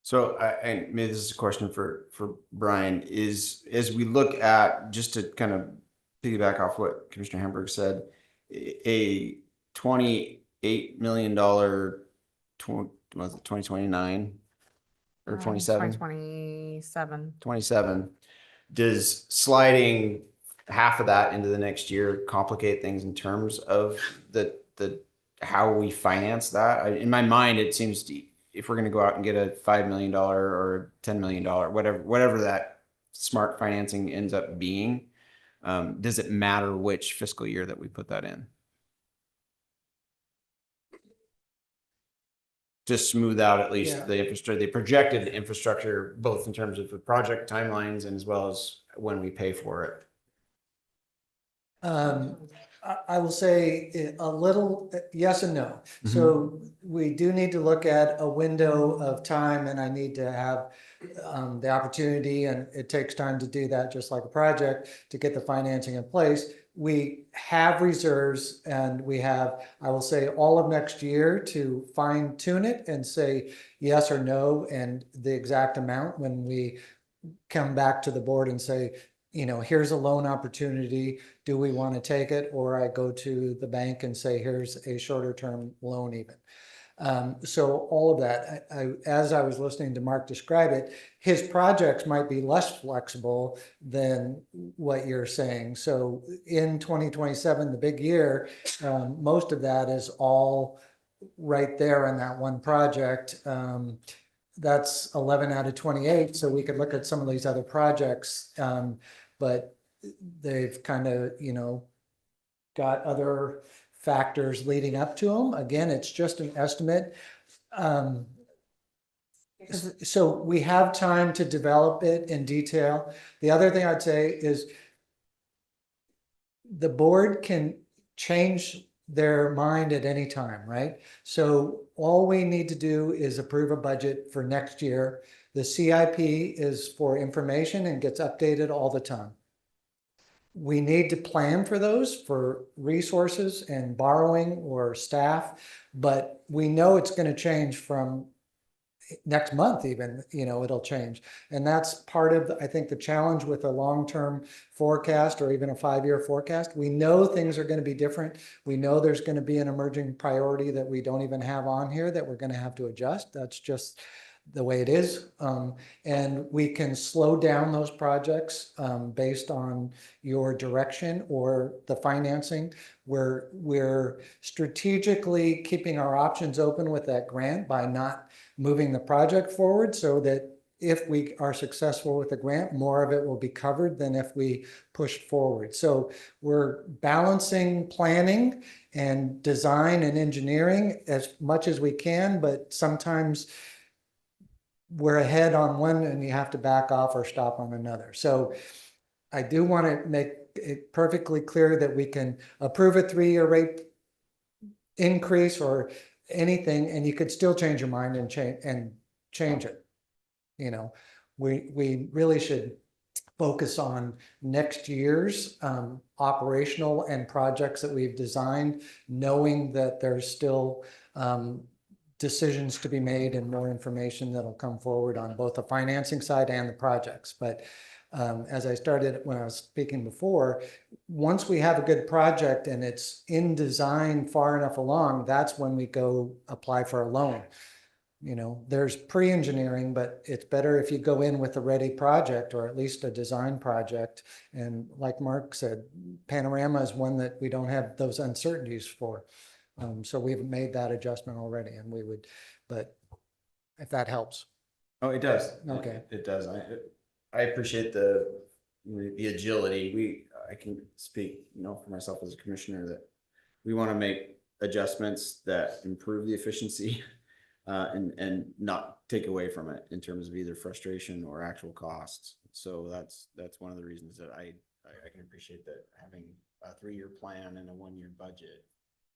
So and maybe this is a question for Brian, is as we look at, just to kind of piggyback off what Commissioner Hamburg said, a $28 million, was it 2029 or 27? 27. Does sliding half of that into the next year complicate things in terms of the how we finance that? In my mind, it seems if we're gonna go out and get a $5 million or $10 million, whatever that smart financing ends up being, does it matter which fiscal year that we put that in? Just smooth out at least Yeah. the infrastructure, the projected infrastructure, both in terms of the project timelines and as well as when we pay for it. I will say a little yes and no. So we do need to look at a window of time, and I need to have the opportunity, and it takes time to do that, just like a project, to get the financing in place. We have reserves, and we have, I will say, all of next year to fine tune it and say yes or no and the exact amount when we come back to the board and say, you know, here's a loan opportunity. Do we want to take it? Or I go to the bank and say, here's a shorter term loan even. So all of that, as I was listening to Mark describe it, his projects might be less flexible than what you're saying. So in 2027, the big year, most of that is all right there in that one project. That's 11 out of 28. So we could look at some of these other projects, but they've kind of, you know, got other factors leading up to them. Again, it's just an estimate. So we have time to develop it in detail. The other thing I'd say is the board can change their mind at any time, right? So all we need to do is approve a budget for next year. The CIP is for information and gets updated all the time. We need to plan for those, for resources and borrowing or staff, but we know it's going to change from next month even, you know, it'll change. And that's part of, I think, the challenge with a long-term forecast or even a 5-year forecast. We know things are going to be different. We know there's going to be an emerging priority that we don't even have on here that we're going to have to adjust. That's just the way it is. And we can slow down those projects based on your direction or the financing. We're strategically keeping our options open with that grant by not moving the project forward, so that if we are successful with the grant, more of it will be covered than if we push forward. So we're balancing planning and design and engineering as much as we can, but sometimes we're ahead on one and you have to back off or stop on another. So I do want to make it perfectly clear that we can approve a 3-year rate increase or anything, and you could still change your mind and change it. You know, we really should focus on next year's operational and projects that we've designed, knowing that there's still decisions to be made and more information that'll come forward on both the financing side and the projects. But as I started when I was speaking before, once we have a good project and it's in design far enough along, that's when we go apply for a loan. You know, there's pre-engineering, but it's better if you go in with a ready project or at least a design project. And like Mark said, Panorama is one that we don't have those uncertainties for. So we've made that adjustment already, and we would, but if that helps. Oh, it does. Okay. It does. I appreciate the agility. I can speak, you know, for myself as a commissioner, that we want to make adjustments that improve the efficiency and not take away from it in terms of either frustration or actual costs. So that's one of the reasons that I can appreciate that having a 3-year plan and a 1-year budget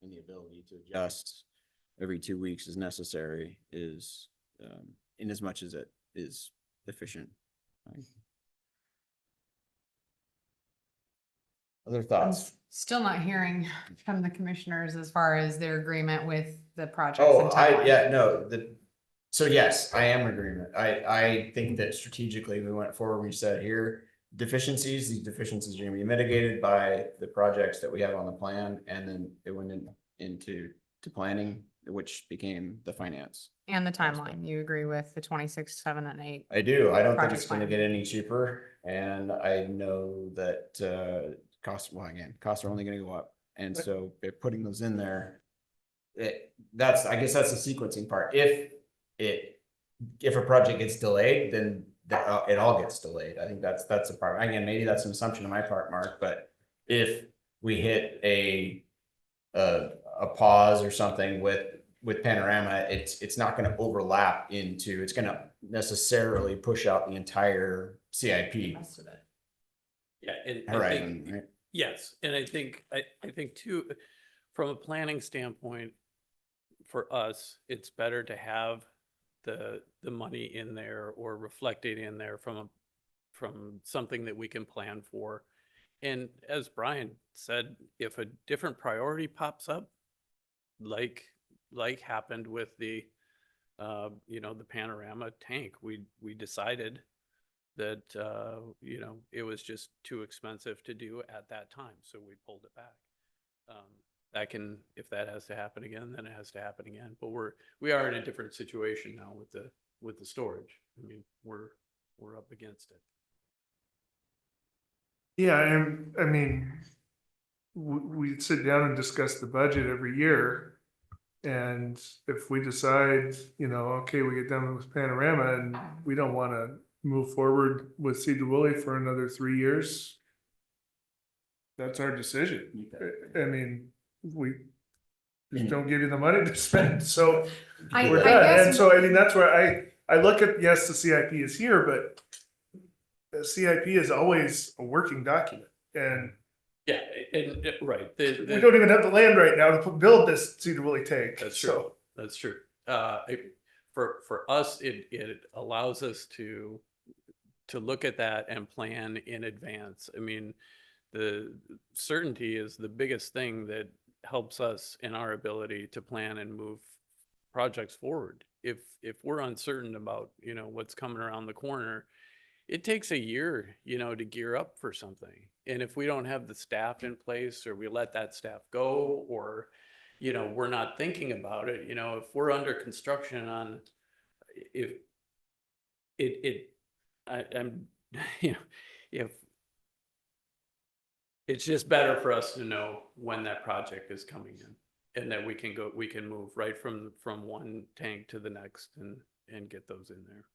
and the ability to adjust every 2 weeks is necessary is in as much as it is efficient. Other I'm thoughts? still not hearing from the commissioners as far as their agreement with the projects and timeline. So yes, I am in agreement. I think that strategically we went forward, we said here, these deficiencies are gonna be mitigated by the projects that we have on the plan, and then it went into planning, which became the finance. And the timeline, you agree with the 26, 7, and 8? I do. I don't think Project it's gonna plan. get any cheaper, and I know that costs are only gonna go up. And so they're putting those in there. I guess that's the sequencing part. If if a project gets delayed, then it all gets delayed. I think that's the part. Again, maybe that's an assumption on my part, Mark, but if we hit a pause or something with Panorama, it's not going to overlap into, it's going to necessarily push out the entire CIP. Rest of it. Yeah, and I Horizon, think, right? yes, and I think too, from a planning standpoint, for us, it's better to have the money in there or reflected in there from something that we can plan for. And as Brian said, if a different priority pops up, like happened with the the Panorama tank, we decided that it was just too expensive to do at that time, so we pulled it back. If that has to happen again, then it has to happen again. But we are in a different situation now with the storage. I mean, we're up against it. Yeah, and I mean, we sit down and discuss the budget every year. And if we decide, okay, we get done with Panorama and we don't want to move forward with Cedar Woolley for another 3 years, that's our decision. I mean, we just don't give you the money to spend, so I we're done. guess- And so, I mean, that's where I look at, yes, the CIP is here, but the CIP is always a working document. And Yeah, right. we don't even have the land right now to build this Cedar Woolley tank. That's true. That's true. For us, it allows us to look at that and plan in advance. I mean, the certainty is the biggest thing that helps us in our ability to plan and move projects forward. If we're uncertain about, what's coming around the corner, it takes a year, to gear up for something. And if we don't have the staff in place, or we let that staff go, or, we're not thinking about it, if we're under construction on, if it's just better for us to know when that project is coming in, and that we can move right from one tank to the next and get those in there.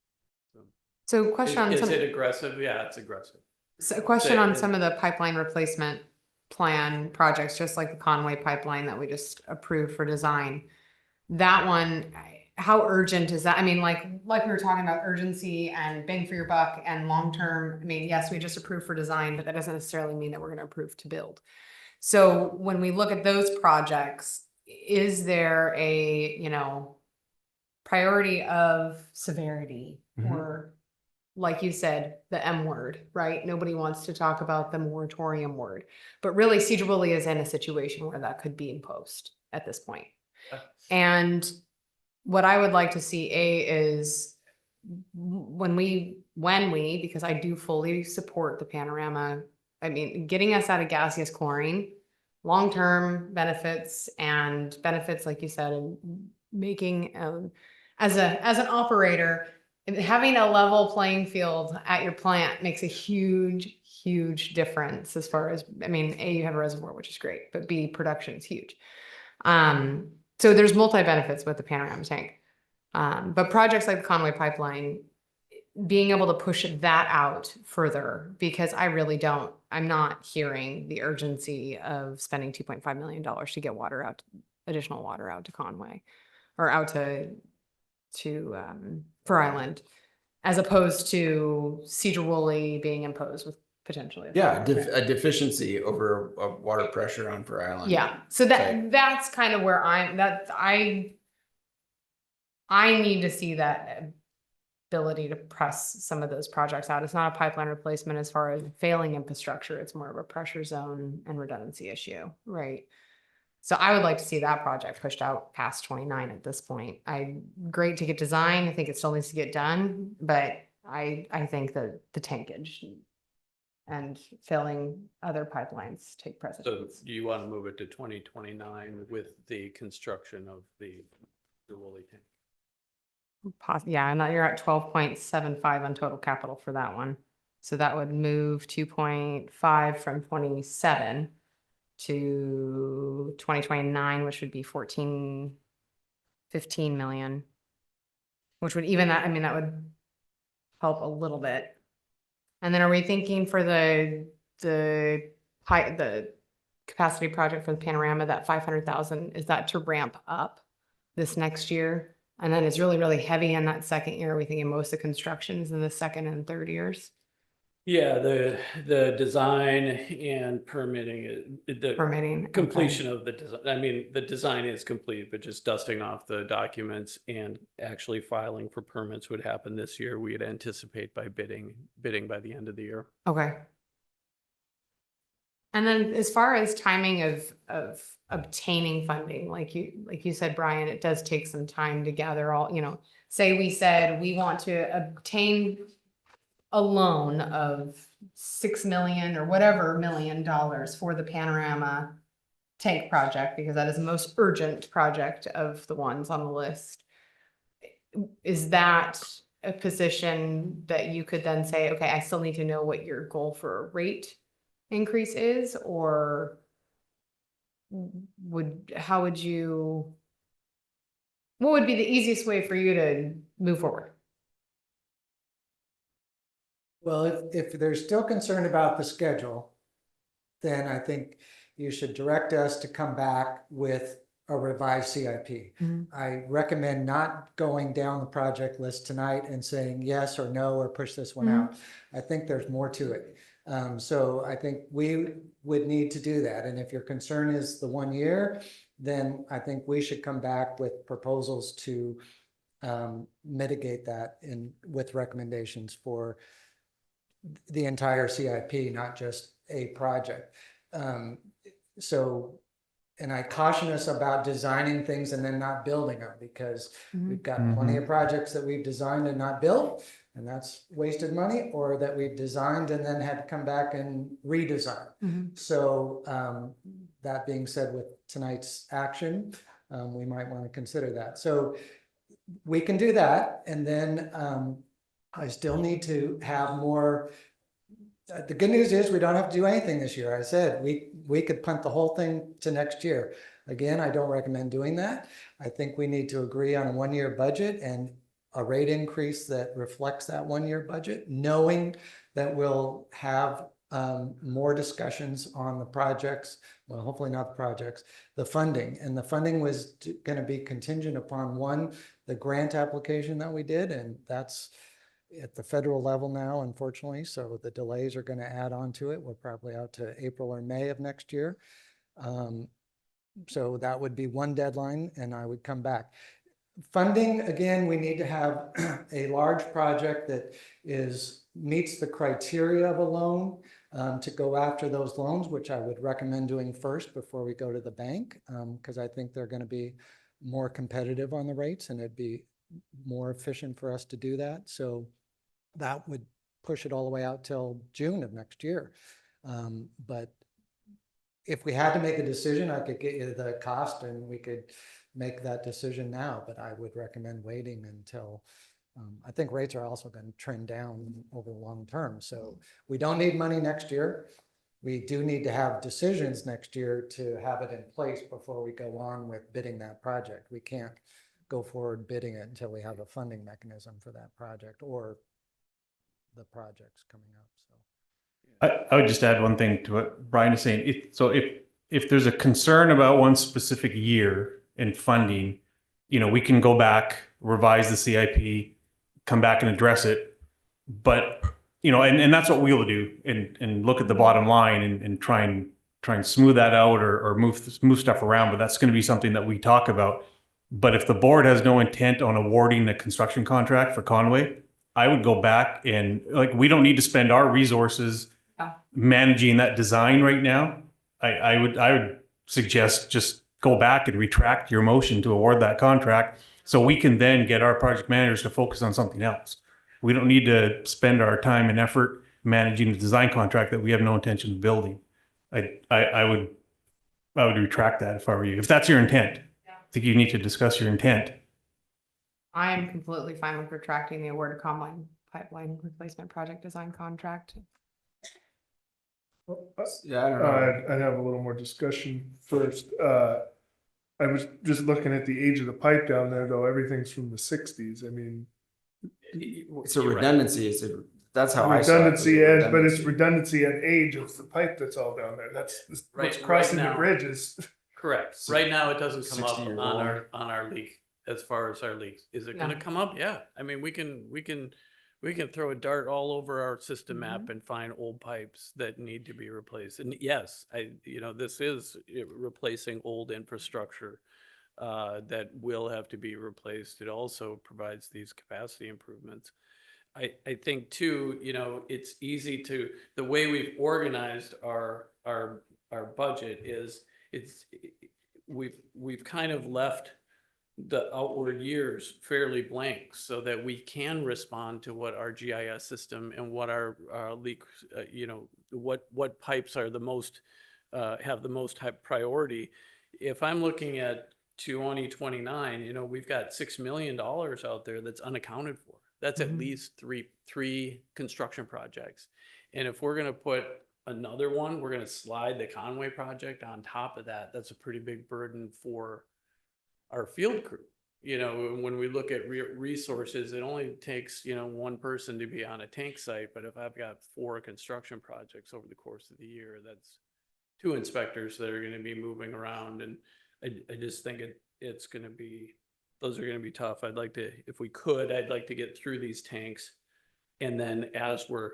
So question on Is some, it aggressive? Yeah, it's aggressive. so a question on some of the pipeline replacement plan projects, just like the Conway pipeline that we just approved for design. That one, how urgent is that? I mean, like we were talking about urgency and bang for your buck and long-term. I mean, yes, we just approved for design, but that doesn't necessarily mean that we're going to approve to build. So when we look at those projects, is there a, priority of severity or, like you said, the M word, right? Nobody wants to talk about the moratorium word, but really Cedar Woolley is in a situation where that could be imposed at this point. And what I would like to see, is when we, because I do fully support the Panorama, I mean, getting us out of gaseous chlorine, long-term benefits and benefits, like you said, and making, as an operator, having a level playing field at your plant makes a huge, huge difference as far as, I mean, A, you have a reservoir, which is great, but B, production is huge. So there's multi-benefits with the Panorama tank. But projects like the Conway pipeline, being able to push that out further, because I'm not hearing the urgency of spending $2.5 million to get additional water out to Conway or out to Fur Island, as opposed to Cedar Woolley being imposed with potentially. A deficiency over water pressure on Fur Island. Yeah, so that's kind of where I need to see that ability to press some of those projects out. It's not a pipeline replacement as far as failing infrastructure. It's more of a pressure zone and redundancy issue, right? So I would like to see that project pushed out past 29 at this point. Great to get designed. I think it still needs to get done, but I think that the tankage and filling other pipelines take So precedence. do you want to move it to 2029 with the construction of the Woolley tank? Yeah, and you're at 12.75 on total capital for that one. So that would move 2.5 from 27 to 2029, which would be 15 million. which would even that, I mean, that would help a little bit. And then are we thinking for the capacity project for the panorama, that 500,000, is that to ramp up this next year? And then it's really, really heavy in that second year. Are we thinking most of the construction is in the second and third years? Yeah, the design and permitting, the Permitting. okay. completion of the design, I mean, the design is complete, but just dusting off the documents and actually filing for permits would happen this year. We'd anticipate by bidding by the end of the year. Okay. And then as far as timing of obtaining funding, like you said, Brian, it does take some time to gather all, say we said we want to obtain a loan of 6 million or whatever $1 million for the panorama tank project, because that is the most urgent project of the ones on the list. Is that a position that you could then say, okay, I still need to know what your goal for a rate increase is, or what would be the easiest way for you to move forward? Well, if they're still concerned about the schedule, then I think you should direct us to come back with a revised CIP. I recommend not going down the project list tonight and saying yes or no, or push this one out. I think there's more to it. So I think we would need to do that. And if your concern is the 1 year, then I think we should come back with proposals to mitigate that with recommendations for the entire CIP, not just a project. And I caution us about designing things and then not building them, because we've got plenty of projects that we've designed and not built, and that's wasted money, or that we've designed and then had to come back and redesign. So that being said, with tonight's action, we might want to consider that. So we can do that, and then I still need to have more. The good news is we don't have to do anything this year. I said we could punt the whole thing to next year. Again, I don't recommend doing that. I think we need to agree on a 1-year budget and a rate increase that reflects that 1-year budget, knowing that we'll have more discussions on the projects. Well, hopefully not the projects, the funding. And the funding was going to be contingent upon the grant application that we did, and that's at the federal level now, unfortunately. So the delays are going to add on to it. We're probably out to April or May of next year. So that would be one deadline, and I would come back. Funding, again, we need to have a large project that meets the criteria of a loan to go after those loans, which I would recommend doing first before we go to the bank, because I think they're going to be more competitive on the rates, and it'd be more efficient for us to do that. So that would push it all the way out till June of next year. But if we had to make a decision, I could get you the cost and we could make that decision now, but I would recommend waiting until, I think rates are also going to trend down over the long term. So we don't need money next year. We do need to have decisions next year to have it in place before we go on with bidding that project. We can't go forward bidding it until we have a funding mechanism for that project or the projects coming up. So I would just add one thing to what Brian is saying. So if there's a concern about one specific year in funding, we can go back, revise the CIP, come back and address it. But, and that's what we'll do, and look at the bottom line and try and smooth that out or move stuff around. But that's going to be something that we talk about. But if the board has no intent on awarding the construction contract for Conway, I would go back and we don't need to spend our resources managing that design right now. I would suggest just go back and retract your motion to award that contract, so we can then get our project managers to focus on something else. We don't need to spend our time and effort managing the design contract that we have no intention of building. I would retract that if I were you, if that's your intent. I think you need to discuss your intent. I am completely fine with retracting the award of Conway pipeline replacement project design contract. Yeah, I don't know. I'd have a little more discussion first. I was just looking at the age of the pipe down there, though. Everything's from the 60s. I mean, It's a you're right. redundancy. That's how I saw it. Redundancy and, but it's redundancy and age of the pipe that's all down there. That's what's Right crossing the now. bridges. Correct. So, Right now, it doesn't come up 60 years on old. our leak, as far as our leaks. Is it No. gonna come up? Yeah. I mean, we can throw a dart all over our system map and find old pipes that need to be replaced. And yes, this is replacing old infrastructure that will have to be replaced. It also provides these capacity improvements. I think too, it's easy to, the way we've organized our budget is we've kind of left the outward years fairly blank so that we can respond to what our GIS system and what our leak, what pipes are the most, have the most high priority. If I'm looking at 2029, we've got $6 million out there that's unaccounted for. That's at least three construction projects. And if we're going to put another one, we're going to slide the Conway project on top of that. That's a pretty big burden for our field crew. When we look at resources, it only takes, one person to be on a tank site. But if I've got 4 construction projects over the course of the year, that's 2 inspectors that are going to be moving around. And I just think it's going to be, those are going to be tough. I'd like to get through these tanks. And then as we're,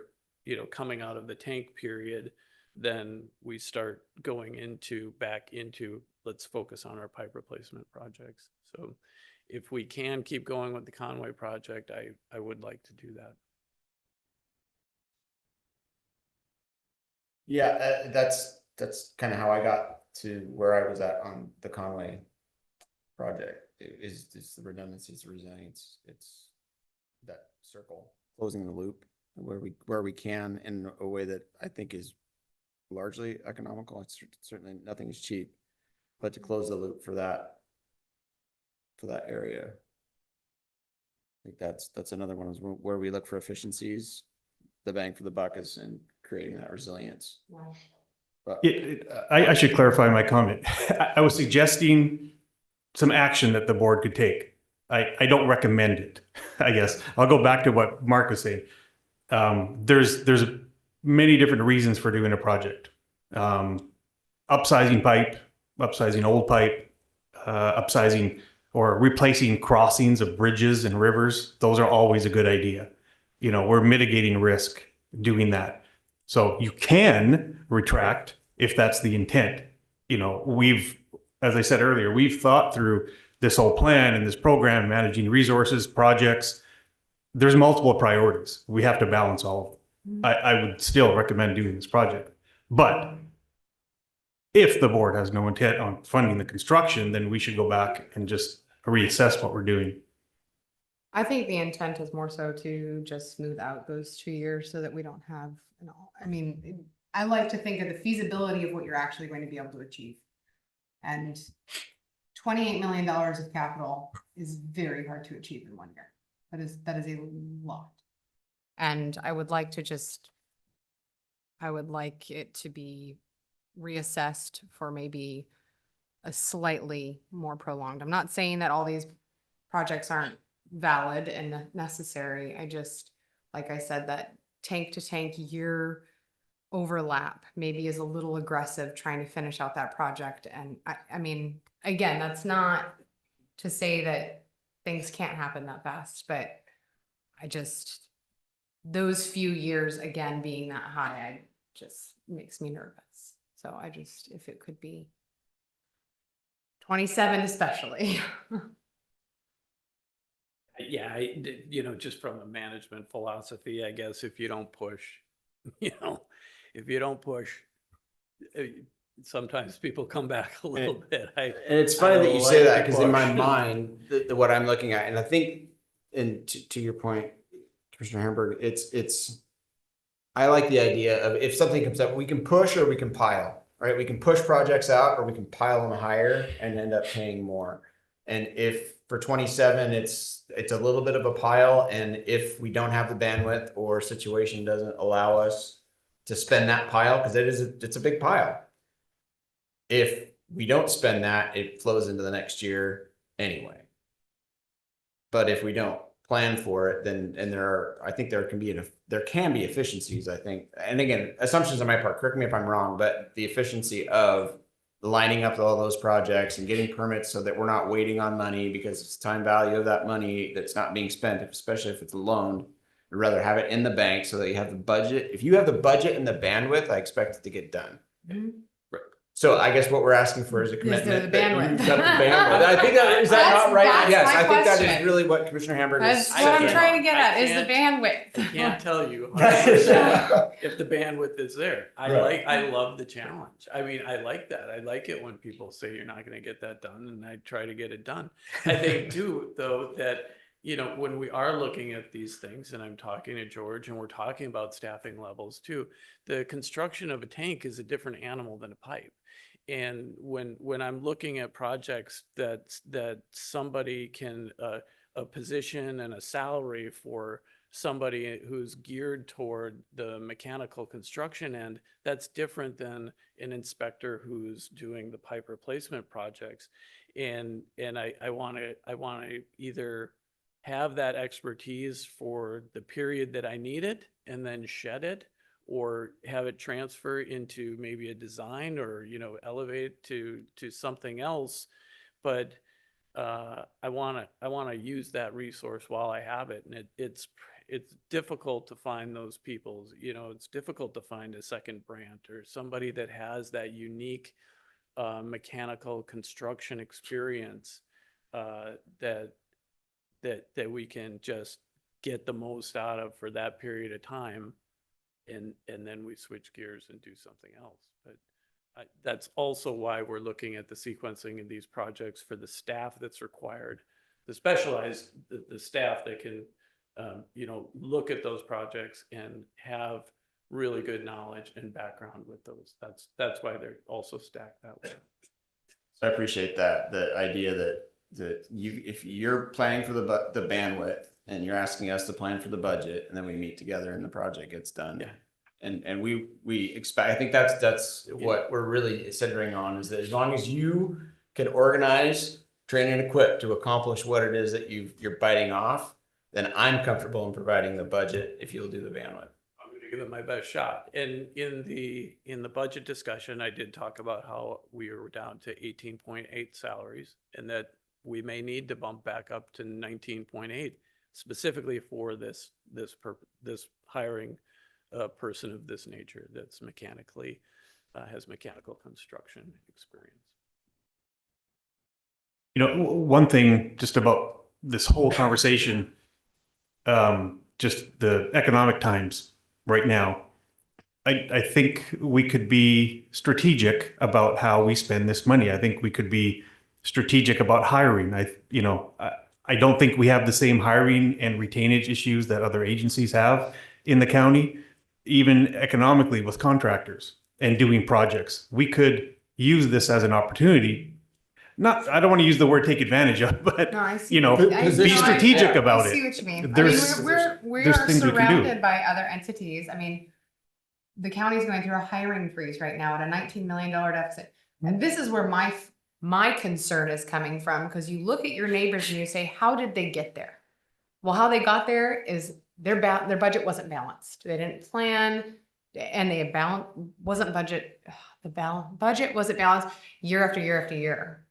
coming out of the tank period, then we start going back into, let's focus on our pipe replacement projects. So if we can keep going with the Conway project, I would like to do that. Yeah, that's kind of how I got to where I was at on the Conway project. Is the redundancy, it's the resilience, it's that circle, closing the loop where we can in a way that I think is largely economical. It's certainly nothing is cheap, but to close the loop for that area, I think that's another one where we look for efficiencies. The bang for the buck is in creating that resilience. Wow. But I should clarify my comment. I was suggesting some action that the board could take. I don't recommend it, I guess. I'll go back to what Mark was saying. There's many different reasons for doing a project. Upsizing pipe, upsizing old pipe, upsizing or replacing crossings of bridges and rivers. Those are always a good idea. We're mitigating risk doing that. So you can retract if that's the intent. As I said earlier, we've thought through this whole plan and this program, managing resources, projects. There's multiple priorities. We have to balance all of them. I would still recommend doing this project. But if the board has no intent on funding the construction, then we should go back and just reassess what we're doing. I think the intent is more so to just smooth out those 2 years so that we don't have, I like to think of the feasibility of what you're actually going to be able to achieve. And $28 million of capital is very hard to achieve in 1 year. That is a lot. And I would like it to be reassessed for maybe a slightly more prolonged. I'm not saying that all these projects aren't valid and necessary. I just, like I said, that tank to tank year overlap maybe is a little aggressive trying to finish out that project. And again, that's not to say that things can't happen that fast, but those few years again being that high, just makes me nervous. So if it could be 27 especially. Yeah, just from a management philosophy, I guess, if you don't push, sometimes people come back a little bit. And it's funny that you say that, because in my mind, what I'm looking at, and I think, and to your point, Commissioner Hamburg, I like the idea of if something comes up, we can push or we can pile, right? We can push projects out or we can pile them higher and end up paying more. And if for 27, it's a little bit of a pile, and if we don't have the bandwidth or situation doesn't allow us to spend that pile, because it's a big pile. If we don't spend that, it flows into the next year anyway. But if we don't plan for it, then, and I think there can be efficiencies, I think. And again, assumptions on my part, correct me if I'm wrong, but the efficiency of lining up all those projects and getting permits so that we're not waiting on money because it's time value of that money that's not being spent, especially if it's a loan. I'd rather have it in the bank so that you have the budget. If you have the budget and the bandwidth, I expect it to get done. Mhm. So I guess what we're asking for is a commitment. the that bandwidth. you've got the bandwidth. I think that, is that not right? That's Yes, my I think that is question. really what Commissioner Hamburg is. That's what I'm can't- trying to get I at, is the bandwidth. I can't tell you 100% if the bandwidth is there. Right. I love the challenge. I mean, I like that. I like it when people say you're not gonna get that done, and I try to get it done. I think too, though, that, you know, when we are looking at these things, and I'm talking to George, and we're talking about staffing levels too, the construction of a tank is a different animal than a pipe. And when I'm looking at projects that somebody can, a position and a salary for somebody who's geared toward the mechanical construction end, that's different than an inspector who's doing the pipe replacement projects. And I want to either have that expertise for the period that I need it and then shed it, or have it transfer into maybe a design, or, you know, elevate to something else. But I want to use that resource while I have it. And it's difficult to find those people, you know, it's difficult to find a second Brandt or somebody that has that unique mechanical construction experience that we can just get the most out of for that period of time. And then we switch gears and do something else. But that's also why we're looking at the sequencing of these projects for the staff that's required, the specialized, the staff that can, you know, look at those projects and have really good knowledge and background with those. That's why they're also stacked that way. So I appreciate that, the idea that if you're planning for the bandwidth and you're asking us to plan for the budget, and then we meet together and the project gets done. Yeah. And we expect, I think that's what we're really centering on, is that as long as you can organize, train and equip to accomplish what it is that you're biting off, then I'm comfortable in providing the budget if you'll do the bandwidth. I'm going to give it my best shot. And in the budget discussion, I did talk about how we were down to 18.8 salaries, and that we may need to bump back up to 19.8 specifically for this hiring a person of this nature that's mechanically has mechanical construction experience. You know, one thing just about this whole conversation, just the economic times right now, I think we could be strategic about how we spend this money. I think we could be strategic about hiring. I don't think we have the same hiring and retainage issues that other agencies have in the county, even economically with contractors and doing projects. We could use this as an opportunity. I don't want to use the word take advantage of, but, No, I see. you know, be strategic about I see it. what you mean. There's- I mean, we there's are things we can do. surrounded by other entities. I mean, the county's going through a hiring freeze right now at a $19 million deficit. And this is where my concern is coming from, because you look at your neighbors and you say, how did they get there? Well, how they got there is their budget wasn't balanced. They didn't plan, and the budget wasn't balanced year after year after year.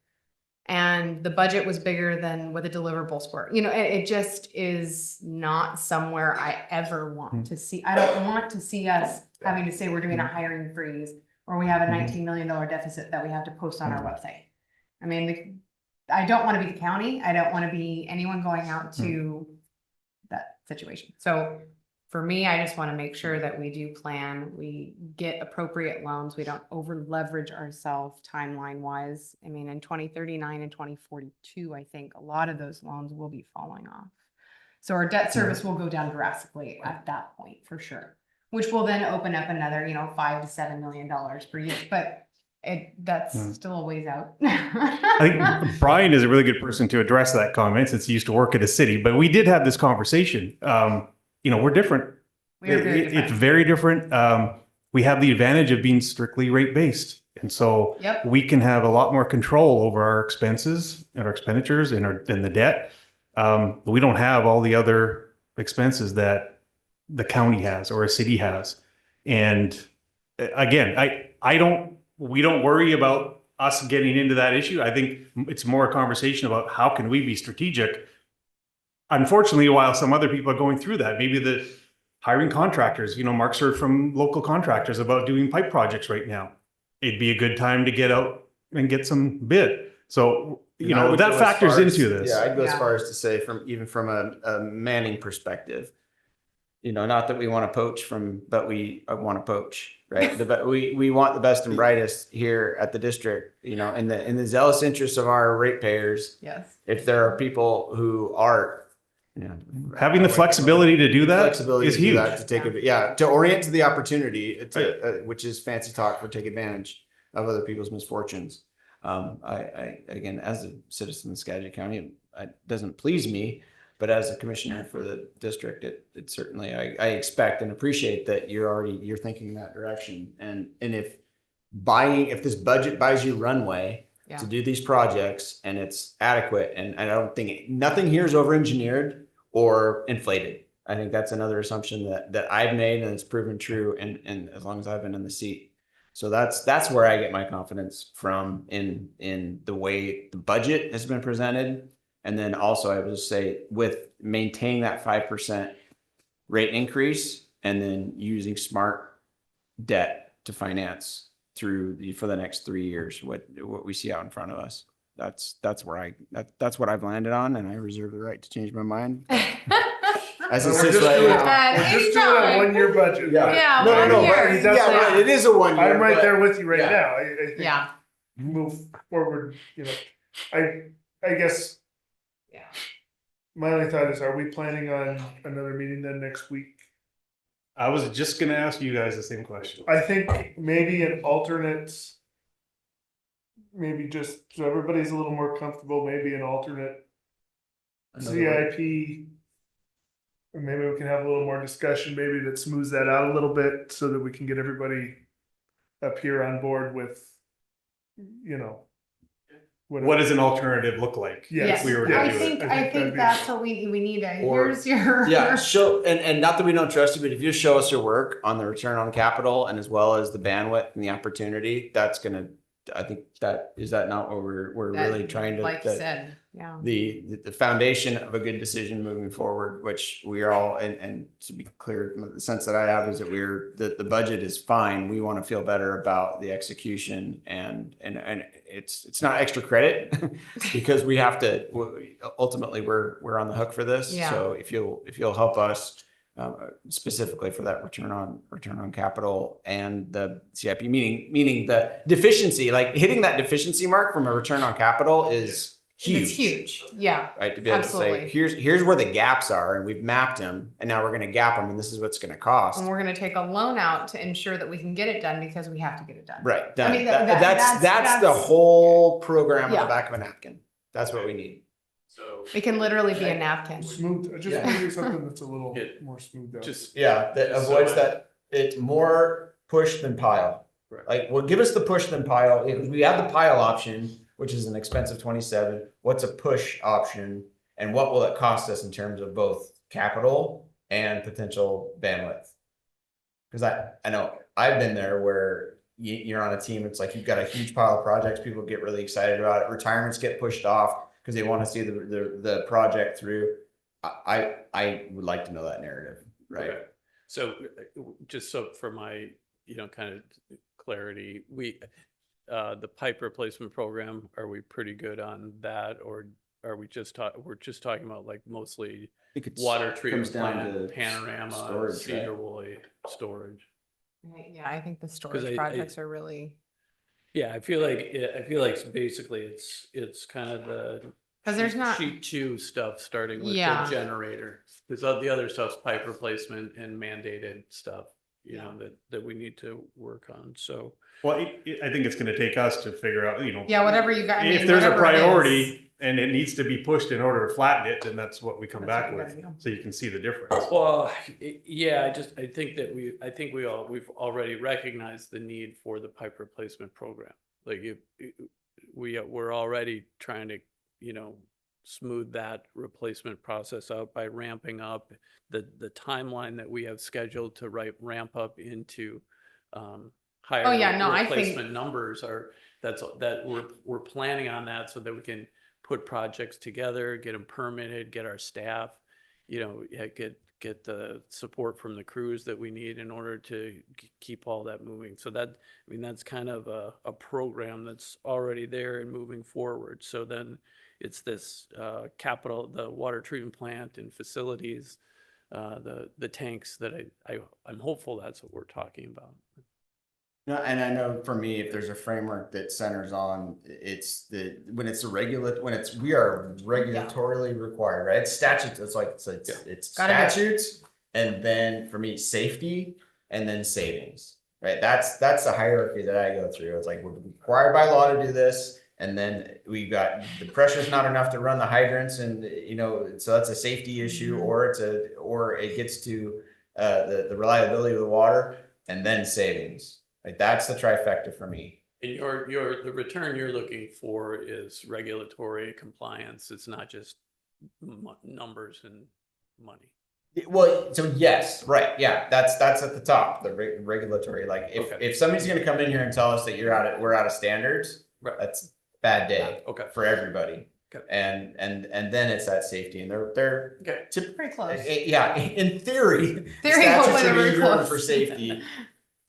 And the budget was bigger than what the deliverables were. You know, it just is not somewhere I ever want to see. I don't want to see us having to say we're doing a hiring freeze, or we have a $19 million deficit that we have to post on our website. I mean, I don't want to be the county. I don't want to be anyone going out to that situation. So for me, I just want to make sure that we do plan, we get appropriate loans. We don't over leverage ourselves timeline wise. I mean, in 2039 and 2042, I think a lot of those loans will be falling off. So our debt service will go down drastically at that point for sure, which will then open up another, $5 to $7 million per year. But that's still a ways out. I think Brian is a really good person to address that comment, since he used to work at a city, but we did have this conversation. We're different. We are very different. It's very different. We have the advantage of being strictly rate based. And so we can have a lot more control over our expenses and our expenditures and the debt. We don't have all the other expenses that the county has or a city has. And again, we don't worry about us getting into that issue. I think it's more a conversation about how can we be strategic. Unfortunately, while some other people are going through that, maybe the hiring contractors, Mark's heard from local contractors about doing pipe projects right now. It'd be a good time to get out and get some bid. So, And I would that go as factors far as- into this. Yeah, I'd go as Yeah. far as to say even from a manning perspective, not that we want to poach but we want to poach, right? We want the best and brightest here at the district, in the zealous interest of our ratepayers. Yes. If there are people who are, Having the flexibility to do that flexibility is to do huge. that, to take to orient to the opportunity, which is fancy talk for take advantage of other people's misfortunes. I again, as a citizen of Skagit County, it doesn't please me, but as a commissioner for the district, it certainly, I expect and appreciate that you're thinking in that direction. And if this budget buys you runway to do these projects and it's adequate, and I don't think nothing here is over-engineered or inflated. I think that's another assumption that I've made, and it's proven true and as long as I've been in the seat. So that's where I get my confidence from in the way the budget has been presented. And then also I would just say with maintaining that 5% rate increase and then using smart debt to finance for the next 3 years, what we see out in front of us. That's what I've landed on, and I reserve the right to change my mind. As it We're sits just right doing- now. We're just doing a Anytime. 1-year budget. Yeah, No, one but year. yeah, right, it is a 1 year. I'm right but- there with you right yeah. now. I think Yeah. move forward, I guess Yeah. my only thought is, are we planning on another meeting then next week? I was just going to ask you guys the same question. I think maybe an alternate, maybe just so everybody's a little more comfortable, maybe an alternate CIP. And maybe we can have a little more discussion, maybe that smooths that out a little bit so that we can get everybody up here on board with, What does an alternative look like? Yes. If we were to I do it? think that'd be- that's what we need. Or- Here's your. Yeah, show and not that we don't trust you, but if you show us your work on the return on capital and as well as the bandwidth and the opportunity, that's gonna. I think is that not what we're That, really trying to like you said, yeah. the foundation of a good decision moving forward, which we are all, and to be clear, the sense that I have is that the budget is fine. We want to feel better about the execution and it's not extra credit because we have to, ultimately we're on the hook for this. Yeah. So if you'll help us specifically for that return on capital and the CIP, meaning the deficiency, like hitting that deficiency mark from a return on capital is huge. It's huge. Yeah. Right, to be able to Absolutely. say, here's where the gaps are, and we've mapped them, and now we're going to gap them, and this is what's going to cost. And we're going to take a loan out to ensure that we can get it done because we have to get it done. Right, done. I mean, That's the whole program on Yeah. the back of a napkin. That's what we need. So. It can literally be a napkin. Smooth, just Yeah. maybe something that's a little It- more smooth out. Just, Yeah, that So avoids I- that. It's more push than pile. Right. Like, well, give us the push than pile. If we have the pile option, which is an expensive 27. What's a push option, and what will it cost us in terms of both capital and potential bandwidth? Because I know I've been there where you're on a team. It's like you've got a huge pile of projects. People get really excited about it. Retirements get pushed off because they want to see the project through. I would like to know that narrative, right? Okay. So just so for my, kind of clarity, the pipe replacement program, are we pretty good on that? Or are we we're just talking about like mostly I think it's water treatment comes down plant, to panorama, storage, right? Cedar Woolley storage? Yeah, I think the storage I- projects are really, Yeah, I feel like basically it's kind of the. because there's not, Sheet 2 stuff, starting with Yeah. the generator, because the other stuff's pipe replacement and mandated stuff, that we need to work on, so. Well, I think it's going to take us to figure out, yeah, whatever you got. I if mean, there's a whatever it is. priority and it needs to be pushed in order to flatten it, then that's what we come That's back what you with. gotta do. So you can see the difference. Well, yeah, I think that we've already recognized the need for the pipe replacement program. Like we're already trying to, smooth that replacement process out by ramping up the timeline that we have scheduled to ramp up into higher Oh, yeah, no, I think- replacement numbers that we're planning on that so that we can put projects together, get them permitted, get our staff, get the support from the crews that we need in order to keep all that moving. So that's kind of a program that's already there and moving forward. So then it's this capital, the water treatment plant and facilities, the tanks that I'm hopeful that's what we're talking about. No, and I know for me, if there's a framework that centers on, when we are regulatorily required, right? It's statutes, it's Gotta do it. statutes, and then for me, safety, and then savings, right? That's the hierarchy that I go through. It's like, we're required by law to do this, and then we got, the pressure's not enough to run the hydrants, and, so that's a safety issue, or it gets to the reliability of the water, and then savings. Like, that's the trifecta for me. And the return you're looking for is regulatory compliance. It's not just numbers and money. Well, so yes, right, yeah, that's at the top, the regulatory. Like, if somebody's going to come in here and tell us that we're out of standards, Right. that's bad day for everybody. Okay. And then it's that safety, and they're Pretty close. yeah, in theory, Theory, statutes hopefully are they're very being driven close. for safety.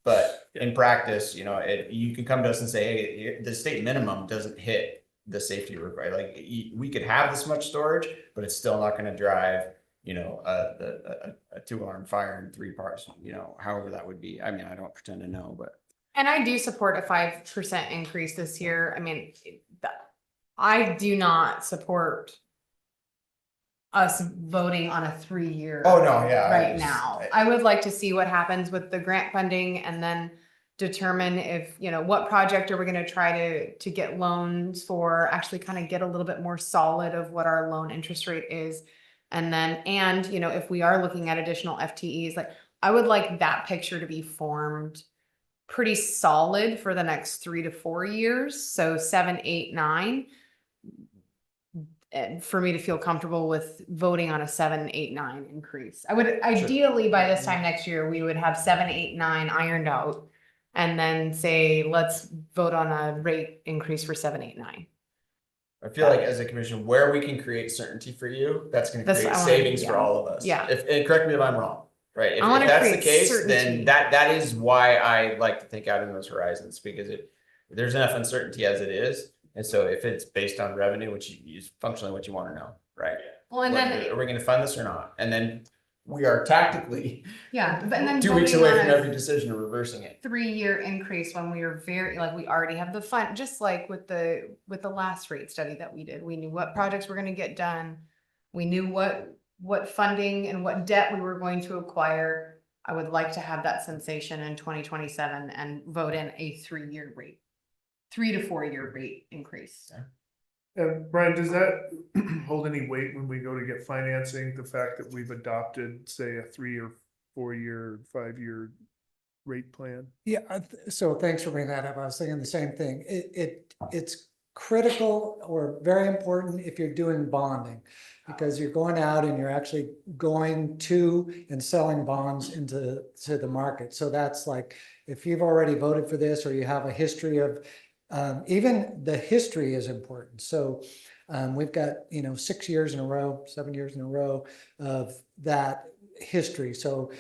But in practice, you can come to us and say, hey, the state minimum doesn't hit the safety requirement. Like, we could have this much storage, but it's still not going to drive, a 2-alarm fire in 3 parts, however that would be. I mean, I don't pretend to know, but. And I do support a 5% increase this year. I mean, I do not support us voting on a 3-year. Oh, no, yeah. Right now. I would like to see what happens with the grant funding and then determine if, what project are we going to try to get loans for, actually kind of get a little bit more solid of what our loan interest rate is. And then, if we are looking at additional FTEs, like, I would like that picture to be formed pretty solid for the next 3 to 4 years. So 7, 8, 9. And for me to feel comfortable with voting on a 7, 8, 9 increase. I would ideally, by this time next year, we would have 7, 8, 9 ironed out. And then say, let's vote on a rate increase for 7, 8, 9. I feel like as a commission, where we can create certainty for you, that's going to create I wanna- savings for yeah. all of us. Yeah. And correct me if I'm wrong, right? If I wanna that's the create case, certainty. then that is why I like to think out in those horizons, because there's enough uncertainty as it is. And so if it's based on revenue, which is functionally what you want to know, right? Well, and then, Are we going to fund this or not? And then we are tactically yeah, and then 2 weeks voting away on from a every decision of reversing it. 3-year increase when we are we already have the fund, just like with the last rate study that we did. We knew what projects were going to get done. We knew what funding and what debt we were going to acquire. I would like to have that sensation in 2027 and vote in a 3-year rate, 3 to 4 year rate increase. Brian, does that hold any weight when we go to get financing? The fact that we've adopted, say, a 3 or 4 year, 5-year rate plan? Yeah, so thanks for bringing that up. I was thinking the same thing. It's critical or very important if you're doing bonding, because you're going out and you're actually going to and selling bonds into the market. So that's like, if you've already voted for this, or you have a history of, even the history is important. So we've got, 6 years in a row, 7 years in a row of that history. So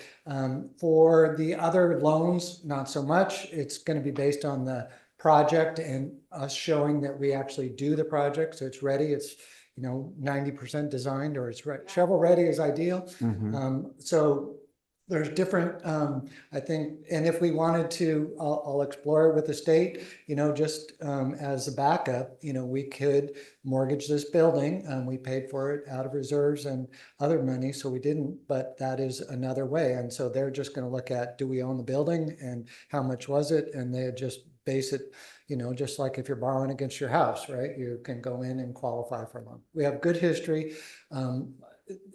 for the other loans, not so much. It's going to be based on the project and us showing that we actually do the project. So it's ready. It's 90% designed, or it's shovel ready is ideal. So there's different, I think, and if we wanted to, I'll explore it with the state, just as a backup, we could mortgage this building. We paid for it out of reserves and other money, so we didn't, but that is another way. And so they're just going to look at, do we own the building and how much was it? And they just base it, just like if you're borrowing against your house, right? You can go in and qualify for a loan. We have good history.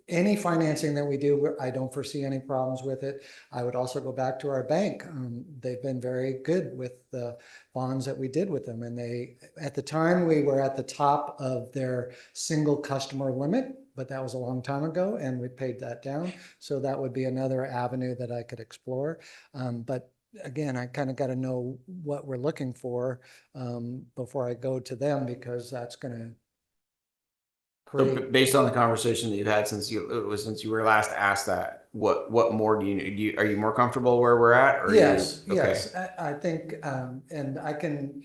any financing that we do, I don't foresee any problems with it. I would also go back to our bank. They've been very good with the bonds that we did with them. And they, at the time, we were at the top of their single customer limit, but that was a long time ago and we paid that down. So that would be another avenue that I could explore. But again, I kind of got to know what we're looking for before I go to them, because that's going to So create. based on the conversation that you've had since you were last asked that, what more do you are you more comfortable where we're at? Or Yes, okay. yes, I think, and I can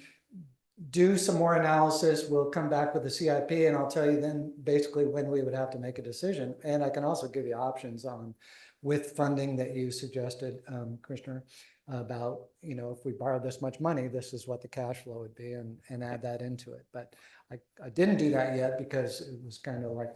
do some more analysis. We'll come back with the CIP and I'll tell you then basically when we would have to make a decision. And I can also give you options on with funding that you suggested, Commissioner, about, you know, if we borrow this much money, this is what the cash flow would be, and add that into it. But I didn't do that yet because it was kind of like,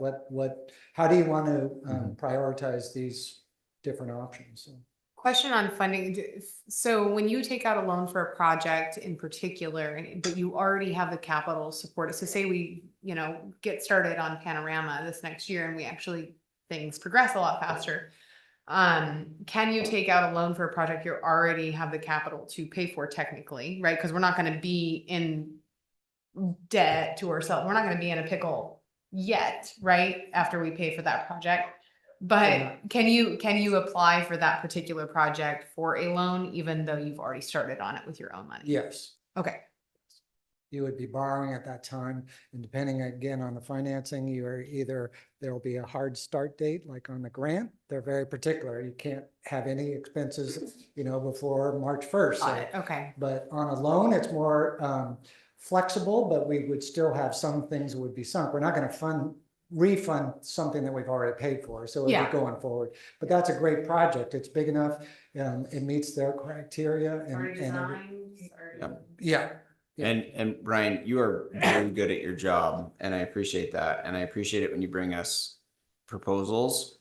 how do you want to prioritize these different options? So. Question on funding. So when you take out a loan for a project in particular, but you already have the capital support, so say we, you know, get started on Panorama this next year and we actually, things progress a lot faster. Can you take out a loan for a project you already have the capital to pay for technically, right? Because we're not going to be in debt to ourselves. We're not going to be in a pickle yet, right? After we pay for that project. But can you apply for that particular project for a loan, even though you've already started on it with your own money? Yes. Okay. You would be borrowing at that time, and depending again on the financing, you are either, there will be a hard start date, like on the grant. They're very particular. You can't have any expenses, you know, before March 1st. Got it. Okay. But on a loan, it's more flexible, but we would still have some things that would be sunk. We're not going to refund something that we've already paid for. So it'll be going forward. But that's a great project. It's big enough. It meets their criteria. Already designed. Yeah. Yeah. And Brian, you are very good at your job, and I appreciate that. And I appreciate it when you bring us proposals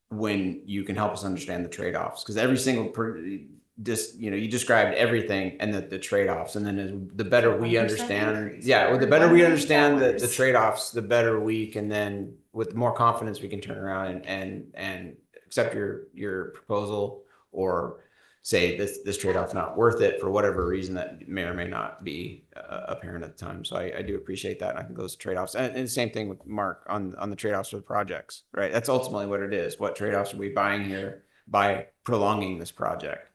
when you can help us understand the trade-offs, because every single you described everything and the trade-offs, and then the better we understand, the better we understand the trade-offs, the better we can then, with more confidence, we can turn around and accept your proposal, or say this trade-off's not worth it for whatever reason that may or may not be apparent at the time. So I do appreciate that. And I think those trade-offs, and the same thing with Mark on the trade-offs for the projects, right? That's ultimately what it is. What trade-offs are we buying here by prolonging this project?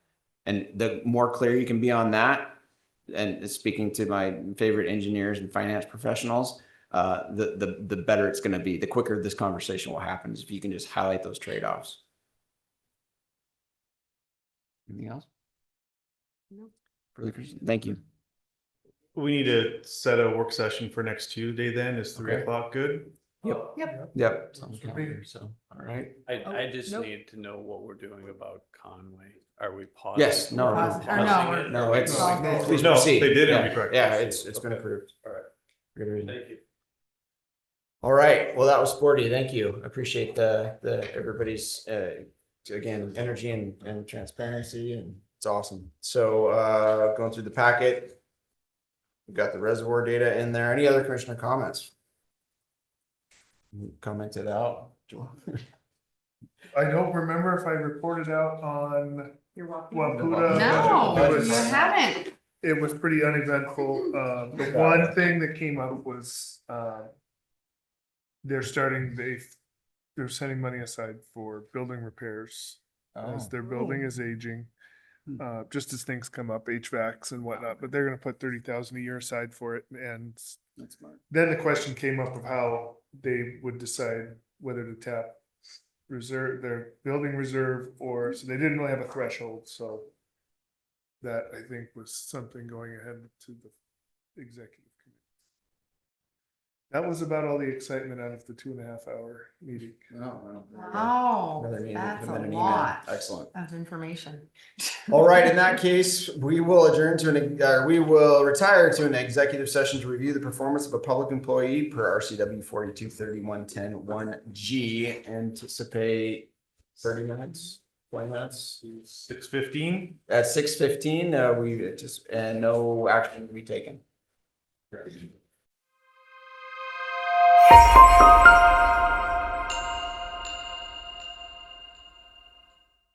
And the more clear you can be on that, and speaking to my favorite engineers and finance professionals, the better it's going to be. The quicker this conversation will happen is if you can just highlight those trade-offs. Anything else? No. Thank you. We need to set a work session for next Tuesday then. Is 3 Okay. o'clock good? Yep. So, all right. I just nope. need to know what we're doing about Conway. Are we pausing? Yes, no, no, it's, It's all good. please No, proceed. they did Yeah, already correct. yeah, it's been approved. All right. Good. Thank you. All right, well, that was sporty. Thank you. Appreciate the everybody's, again, energy and transparency, and it's awesome. So, going through the packet, we've got the reservoir data in there. Any other commissioner comments? Commented out. I don't remember if I reported out on You're welcome. Waputa. No, It you was- haven't. It was pretty uneventful. The one thing that came up was, they're sending money aside for building repairs as their building is aging. Just as things come up, HVACs and whatnot, but they're gonna put 30,000 a year aside for it. And That's smart. then the question came up of how they would decide whether to tap their building reserve, or, so they didn't really have a threshold, so. That I think was something going ahead to the executive committee. That was about all the excitement out of the 2.5-hour meeting. Oh, Another meeting, that's and then a an email. lot Excellent. of information. All right, in that case, we will we will retire to an executive session to review the performance of a public employee per RCW 4231.10.1G. Anticipate 30 minutes, 20 minutes. 6:15. At 6:15, and no action to be taken.